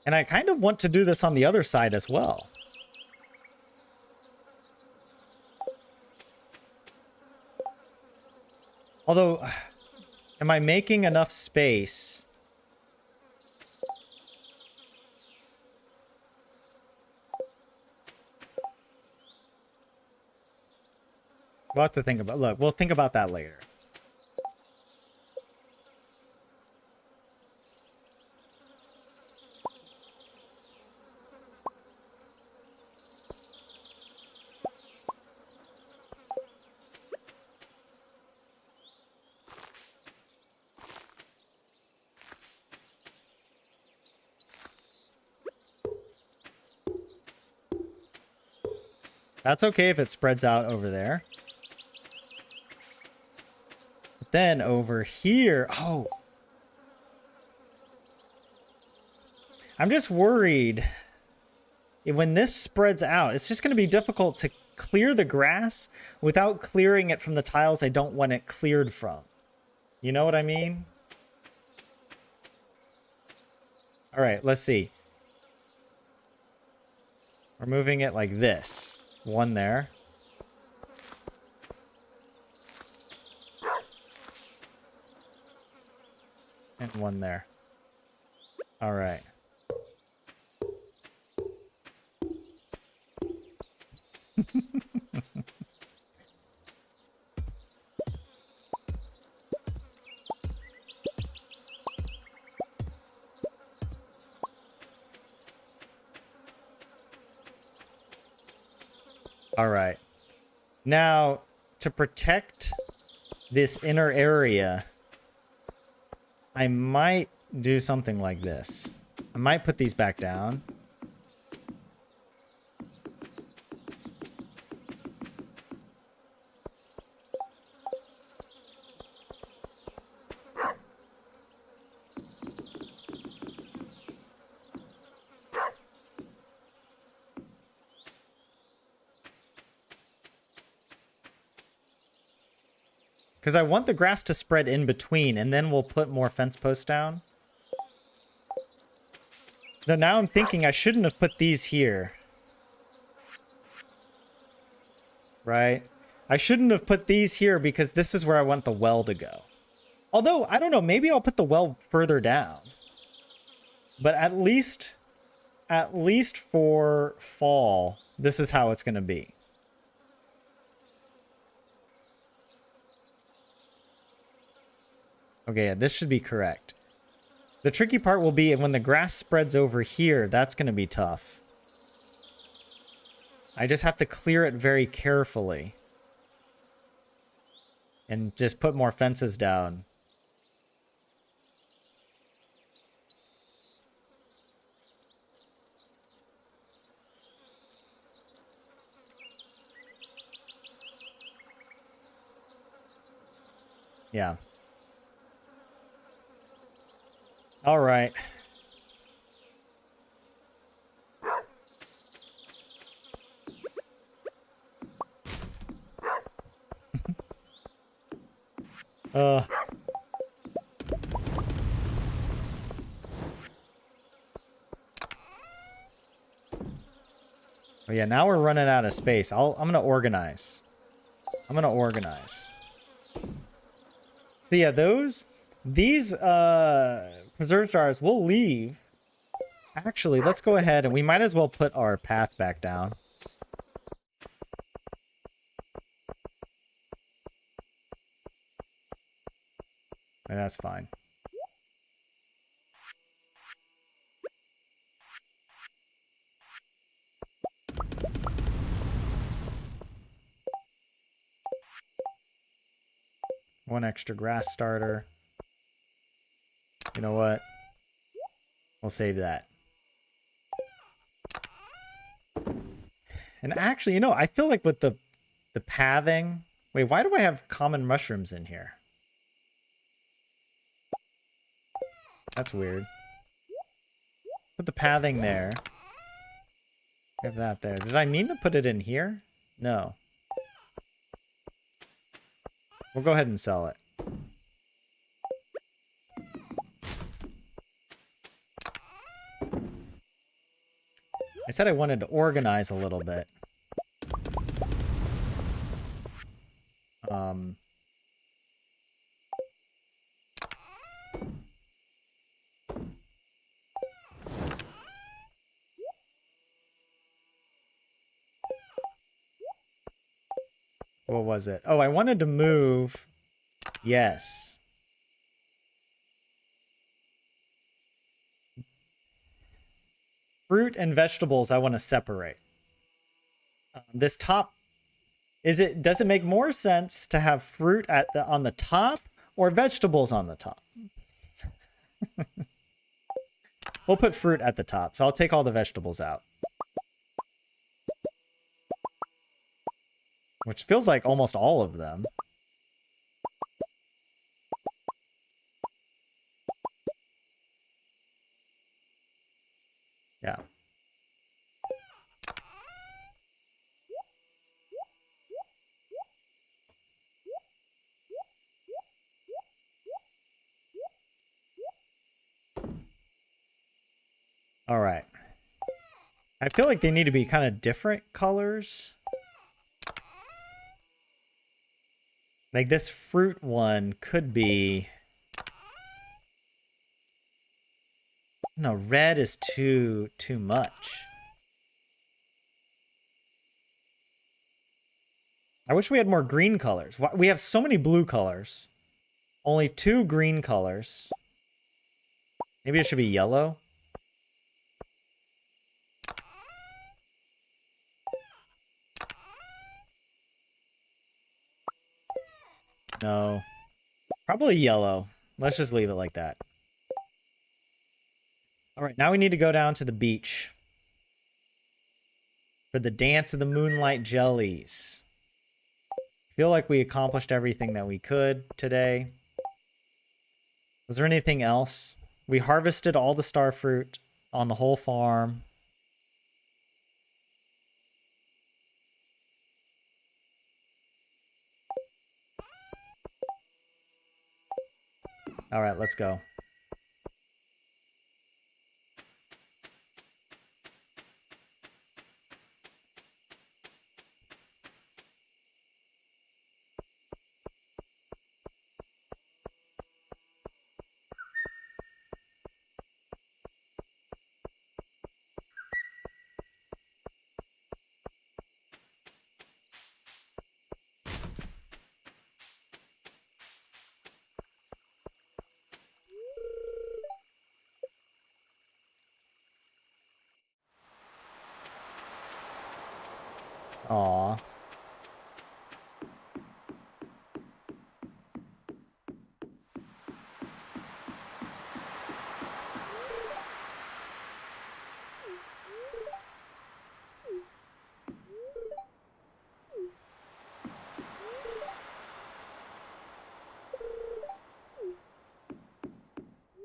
And I kind of want to do this on the other side as well. Although, am I making enough space? We'll have to think about... Look, we'll think about that later. That's okay if it spreads out over there. But then over here... Oh! I'm just worried. When this spreads out, it's just going to be difficult to clear the grass without clearing it from the tiles I don't want it cleared from. You know what I mean? Alright, let's see. We're moving it like this. 1 there. And 1 there. Alright. Alright. Now, to protect this inner area, I might do something like this. I might put these back down. Because I want the grass to spread in between, and then we'll put more fence posts down. Though now I'm thinking I shouldn't have put these here. Right? I shouldn't have put these here because this is where I want the well to go. Although, I don't know, maybe I'll put the well further down. But at least for fall, this is how it's going to be. Okay, yeah, this should be correct. The tricky part will be when the grass spreads over here, that's going to be tough. I just have to clear it very carefully. And just put more fences down. Yeah. All right. Oh yeah, now we're running out of space. I'm gonna organize. So yeah, these preserve stars we'll leave. Actually, let's go ahead and we might as well put our path back down. And that's fine. One extra grass starter. You know what? We'll save that. And actually, you know, I feel like with the pathing... Wait, why do I have common mushrooms in here? That's weird. Put the pathing there. Have that there. Did I mean to put it in here? No. We'll go ahead and sell it. I said I wanted to organize a little bit. What was it? Oh, I wanted to move. Yes. Fruit and vegetables I want to separate. This top, does it make more sense to have fruit on the top or vegetables on the top? We'll put fruit at the top, so I'll take all the vegetables out. Which feels like almost all of them. Yeah. All right. I feel like they need to be kind of different colors. Like this fruit one could be... No, red is too much. I wish we had more green colors. We have so many blue colors. Only 2 green colors. Maybe it should be yellow. No. Probably yellow. Let's just leave it like that. Alright, now we need to go down to the beach. For the Dance of the Moonlight Jellies. Feel like we accomplished everything that we could today. Was there anything else? We harvested all the star fruit on the whole farm. All right, let's go. Aw.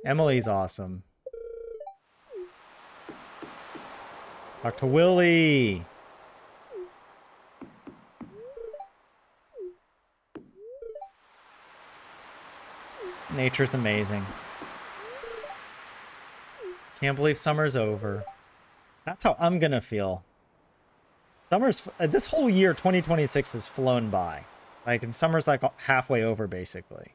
Emily's awesome. Talk to Willie. Nature's amazing. Can't believe summer's over. That's how I'm gonna feel. This whole year, 2026, has flown by. Like, and summer's like halfway over, basically.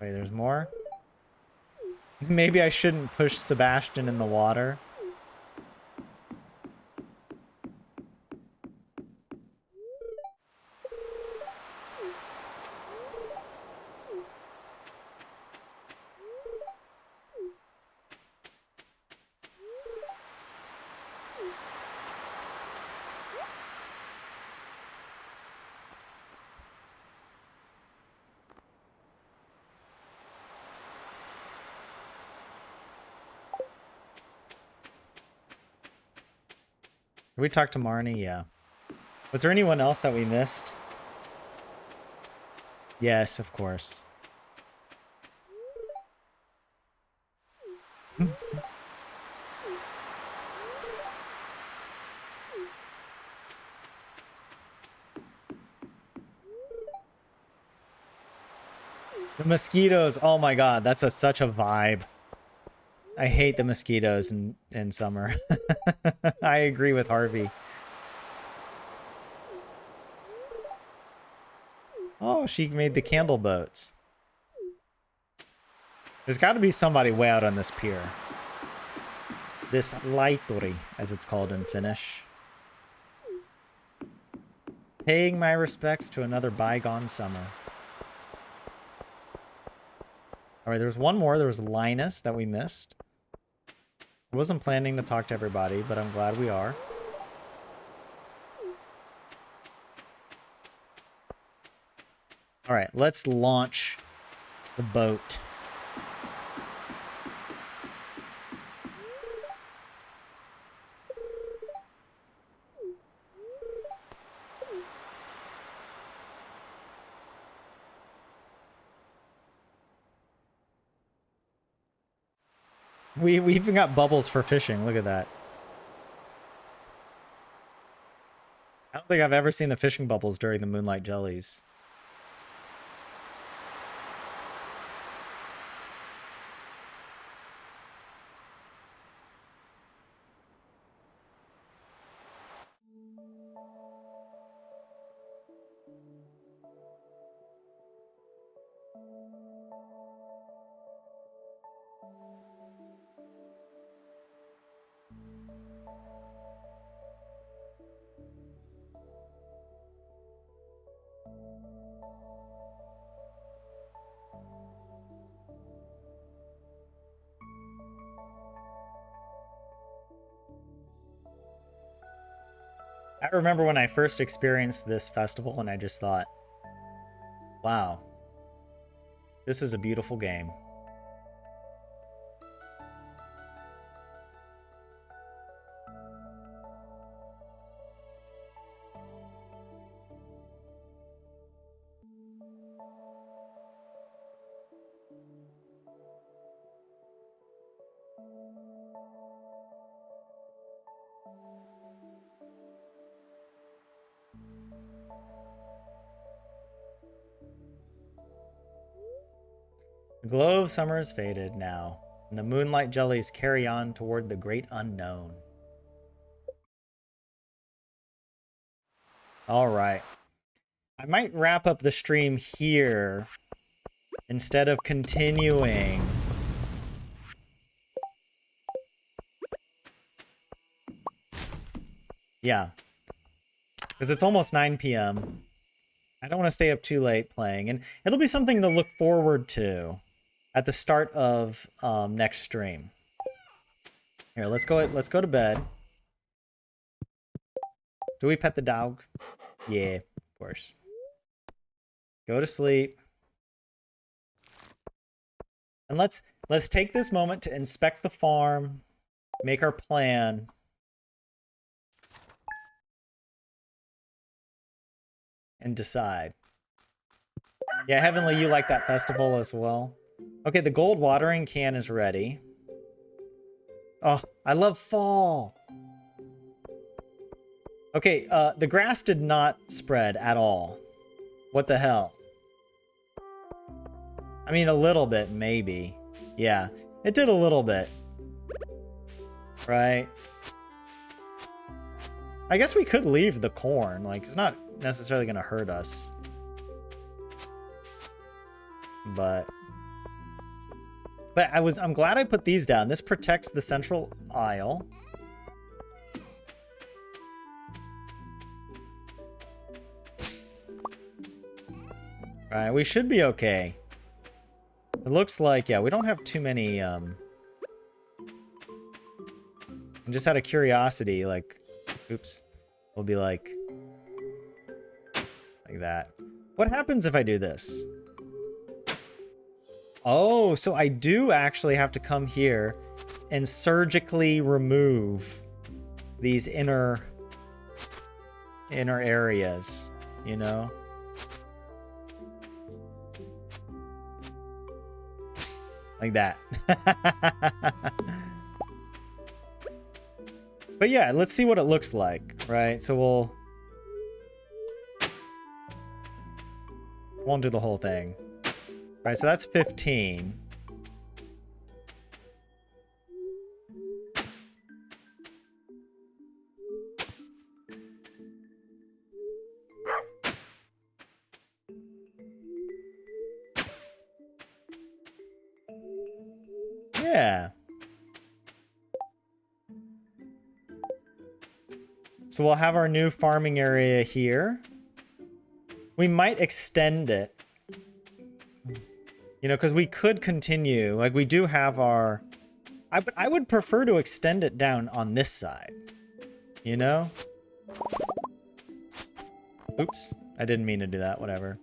Wait, there's more? Maybe I shouldn't push Sebastian in the water. Did we talk to Marnie? Yeah. Was there anyone else that we missed? Yes, of course. The mosquitoes, oh my god, that's such a vibe. I hate the mosquitoes in summer. I agree with Harvey. Oh, she made the candle boats. There's got to be somebody way out on this pier. This laitori, as it's called in Finnish. Paying my respects to another bygone summer. Alright, there was one more. There was Linus that we missed. I wasn't planning to talk to everybody, but I'm glad we are. Alright, let's launch the boat. We even got bubbles for fishing. Look at that. I don't think I've ever seen the fishing bubbles during the Moonlight Jellies. I remember when I first experienced this festival and I just thought, wow, this is a beautiful game. The glow of summer is faded now, and the moonlight jellies carry on toward the great unknown. All right. I might wrap up the stream here instead of continuing. Yeah. Because it's almost 9 p.m. I don't want to stay up too late playing. And it'll be something to look forward to at the start of next stream. Here, let's go to bed. Do we pet the dog? Yeah, of course. Go to sleep. And let's take this moment to inspect the farm, make our plan. And decide. Yeah, Heavenly, you like that festival as well. Okay, the gold watering can is ready. Oh, I love fall. Okay, the grass did not spread at all. What the hell? I mean, a little bit, maybe. Yeah, it did a little bit. Right? I guess we could leave the corn. Like, it's not necessarily going to hurt us. But I'm glad I put these down. This protects the central aisle. All right, we should be okay. It looks like, yeah, we don't have too many, just out of curiosity, like, oops, we'll be like that. What happens if I do this? Oh, so I do actually have to come here and surgically remove these inner areas, you know? Like that. But yeah, let's see what it looks like, right? So won't do the whole thing. All right, so that's 15. Yeah. So we'll have our new farming area here. We might extend it. You know, because we could continue. Like, we do have our... I would prefer to extend it down on this side. You know? Oops. I didn't mean to do that. Whatever.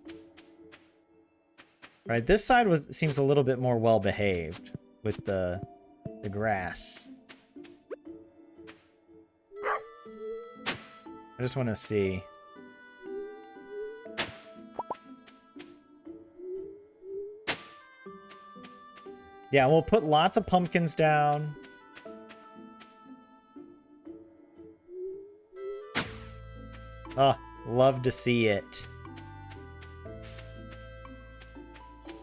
Right, this side seems a little bit more well-behaved with the grass. I just want to see. Yeah, we'll put lots of pumpkins down. Oh, love to see it.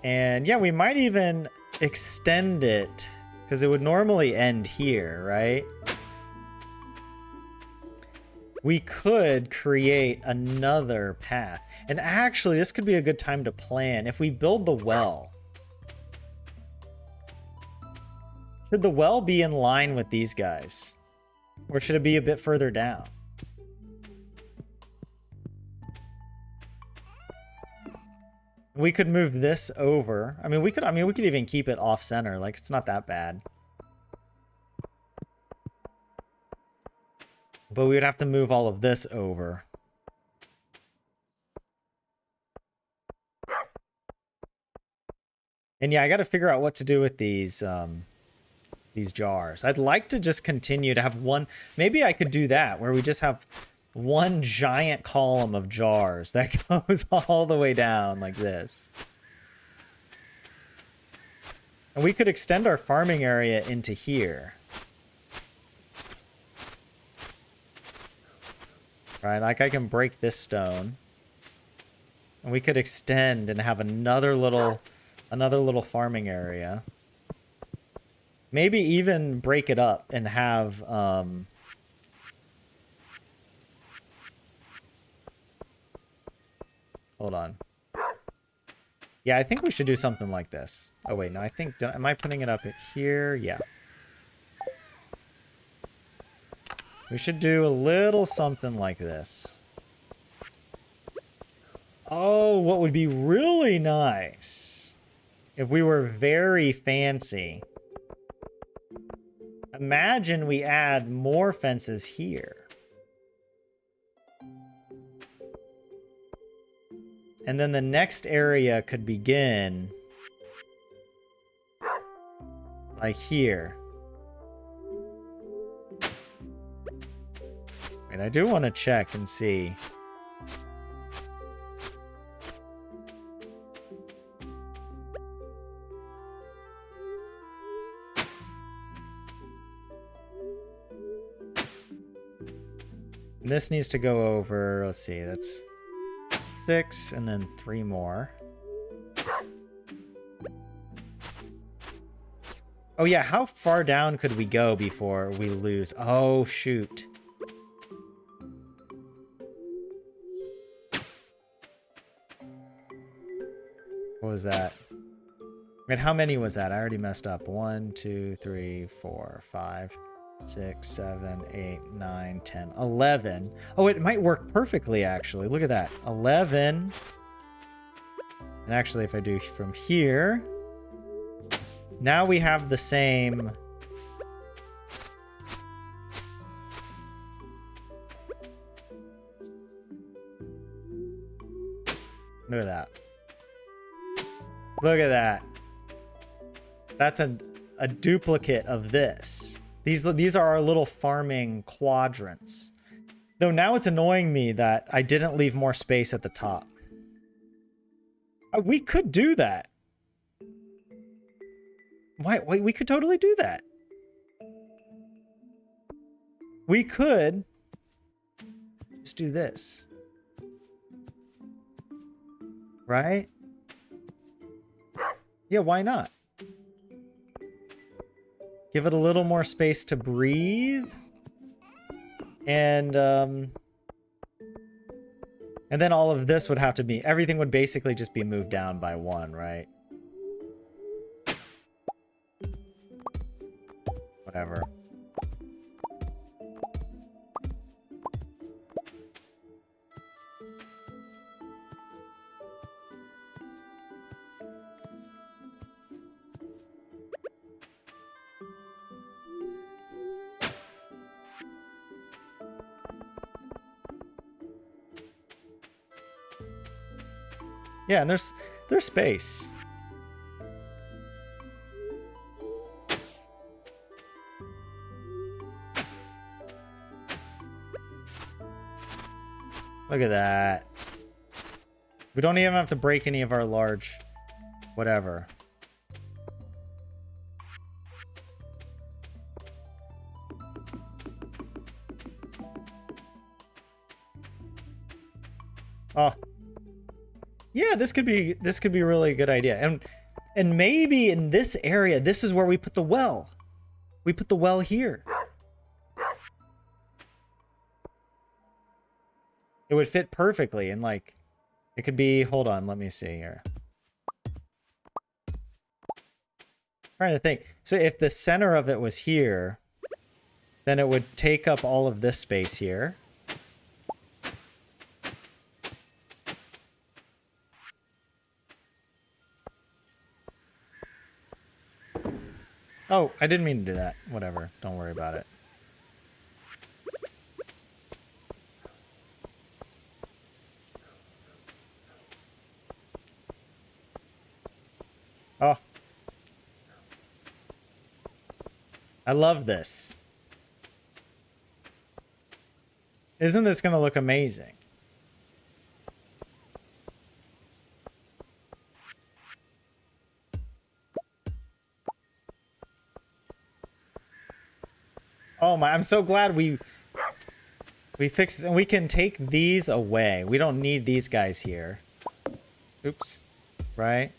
And yeah, we might even extend it because it would normally end here, right? We could create another path. And actually, this could be a good time to plan. If we build the well, should the well be in line with these guys? Or should it be a bit further down? We could move this over. I mean, we could even keep it off center. Like, it's not that bad. But we would have to move all of this over. And yeah, I got to figure out what to do with these jars. I'd like to just continue to have one. Maybe I could do that, where we just have one giant column of jars that goes all the way down like this. And we could extend our farming area into here. Right, like I can break this stone. And we could extend and have another little farming area. Maybe even break it up and have hold on. Yeah, I think we should do something like this. Oh wait, no, I think am I putting it up here? Yeah. We should do a little something like this. Oh, what would be really nice if we were very fancy. Imagine we add more fences here. And then the next area could begin like here. Wait, I do want to check and see. And this needs to go over, let's see, that's 6 and then 3 more. Oh yeah, how far down could we go before we lose? Oh, shoot. What was that? Wait, how many was that? I already messed up. 1, 2, 3, 4, 5, 6, 7, 8, 9, 10, 11. Oh, it might work perfectly, actually. Look at that. 11. And actually, if I do from here, now we have the same... Look at that. Look at that. That's a duplicate of this. These are our little farming quadrants. Though now it's annoying me that I didn't leave more space at the top. We could do that. Why? Wait, we could totally do that. We could just do this. Right? Yeah, why not? Give it a little more space to breathe. And then all of this would have to be... Everything would basically just be moved down by 1, right? Whatever. Yeah, and there's space. Look at that. We don't even have to break any of our large whatever. Oh. Yeah, this could be really a good idea. And maybe in this area, this is where we put the well. We put the well here. It would fit perfectly, and like it could be, hold on, let me see here. Trying to think. So if the center of it was here, then it would take up all of this space here. Oh, I didn't mean to do that. Whatever. Don't worry about it. Oh. I love this. Isn't this going to look amazing? Oh my, I'm so glad we We fix, and we can take these away. We don't need these guys here. Oops. Right?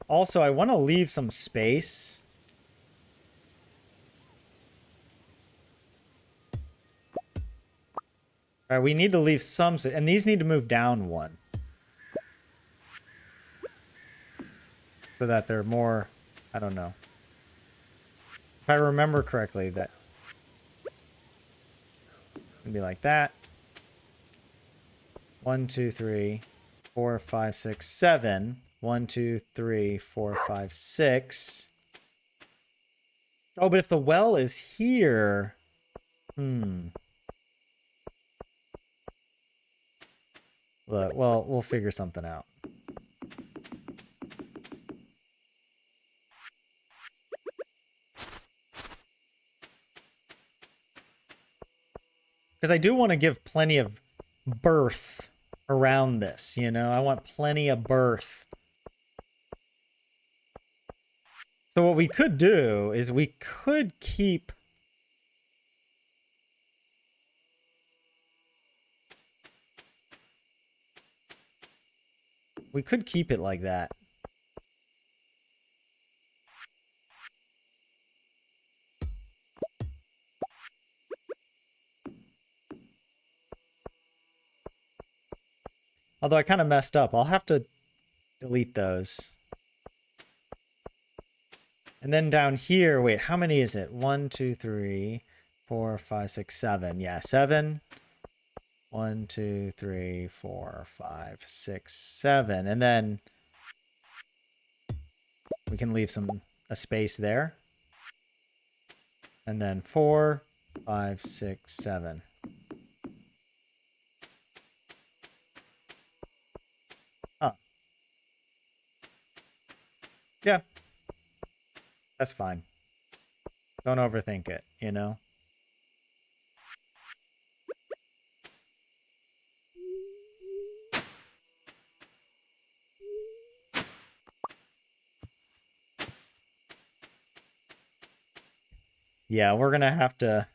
Also, I want to leave some space. All right, we need to leave some, and these need to move down one. So that they're more, I don't know. If I remember correctly, that would be like that. 1, 2, 3, 4, 5, 6, 7. 1, 2, 3, 4, 5, 6. Oh, but if the well is here, well, we'll figure something out. Because I do want to give plenty of berth around this, you know? I want plenty of berth. So what we could do is we could keep... We could keep it like that. Although I kind of messed up. I'll have to delete those. And then down here, wait, how many is it? 1, 2, 3, 4, 5, 6, 7. Yeah, 7. 1, 2, 3, 4, 5, 6, 7. And then we can leave a space there. And then 4, 5, 6, 7. Oh. Yeah. That's fine. Don't overthink it, you know? Yeah, we're gonna have to...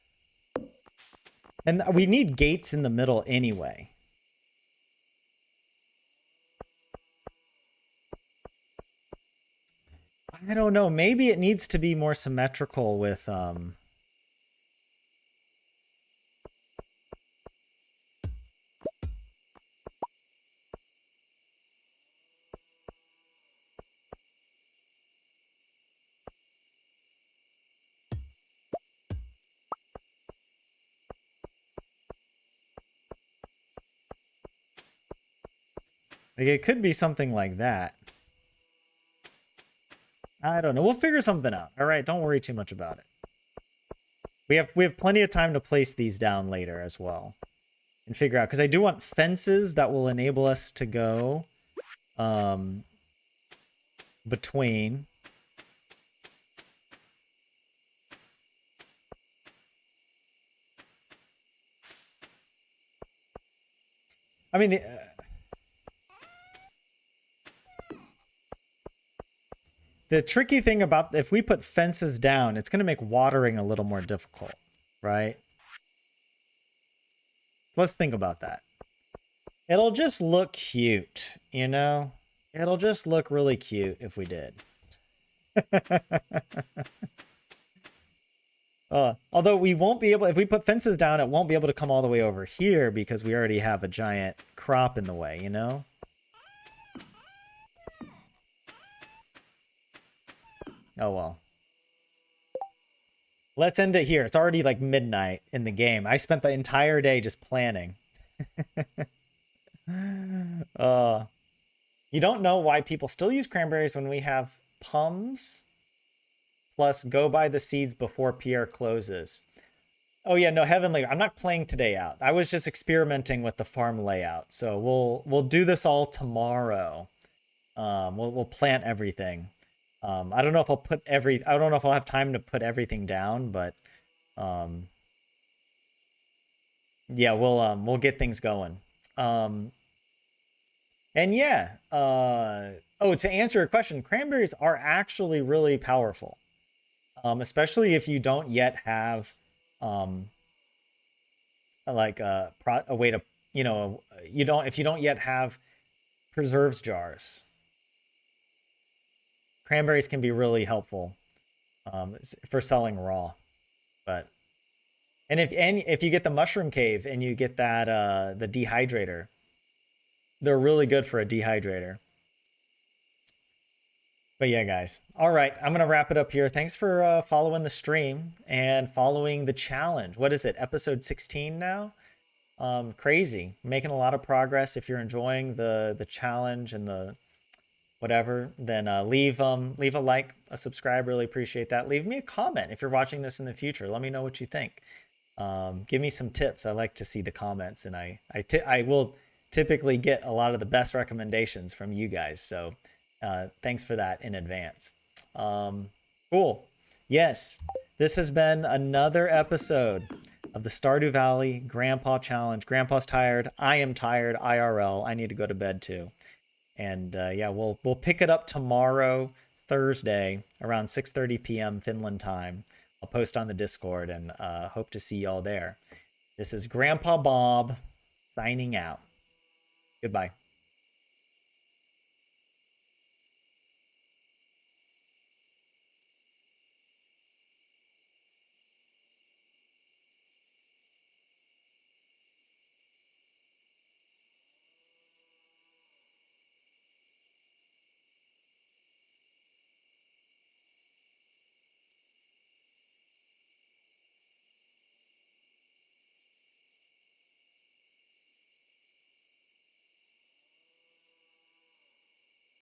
And we need gates in the middle anyway. I don't know. Maybe it needs to be more symmetrical with... Like, it could be something like that. I don't know. We'll figure something out. All right, don't worry too much about it. We have plenty of time to place these down later as well. And figure out, because I do want fences that will enable us to go between. I mean, the tricky thing about if we put fences down, it's going to make watering a little more difficult, right? Let's think about that. It'll just look cute, you know? It'll just look really cute if we did. Although we won't be able, if we put fences down, it won't be able to come all the way over here because we already have a giant crop in the way, you know? Oh well. Let's end it here. It's already like midnight in the game. I spent the entire day just planning. You don't know why people still use cranberries when we have plums. Plus, go buy the seeds before Pierre closes. Oh yeah, no, Heavenly. I'm not playing today out. I was just experimenting with the farm layout. So we'll do this all tomorrow. We'll plant everything. I don't know if I don't know if I'll have time to put everything down, but yeah, we'll get things going. And yeah, oh, to answer your question, cranberries are actually really powerful, especially if you don't yet have um, like a way to, you don't if you don't yet have preserves jars. Cranberries can be really helpful for selling raw. But and if you get the mushroom cave and you get that the dehydrator, they're really good for a dehydrator. But yeah, guys. All right, I'm gonna wrap it up here. Thanks for following the stream and following the challenge. What is it? Episode 16 now. Crazy, making a lot of progress. If you're enjoying the challenge and the whatever, then leave a like, a subscribe. Really appreciate that. Leave me a comment if you're watching this in the future. Let me know what you think. Give me some tips. I like to see the comments, and I will typically get a lot of the best recommendations from you guys. So thanks for that in advance. Um, cool. Yes, this has been another episode of the Stardew Valley Grandpa Challenge. Grandpa's tired. I am tired. IRL. I need to go to bed too. And yeah, we'll pick it up tomorrow, Thursday, around 6:30 p.m. Finland time. I'll post on the Discord and hope to see y'all there. This is Grandpa Bob signing out. Goodbye.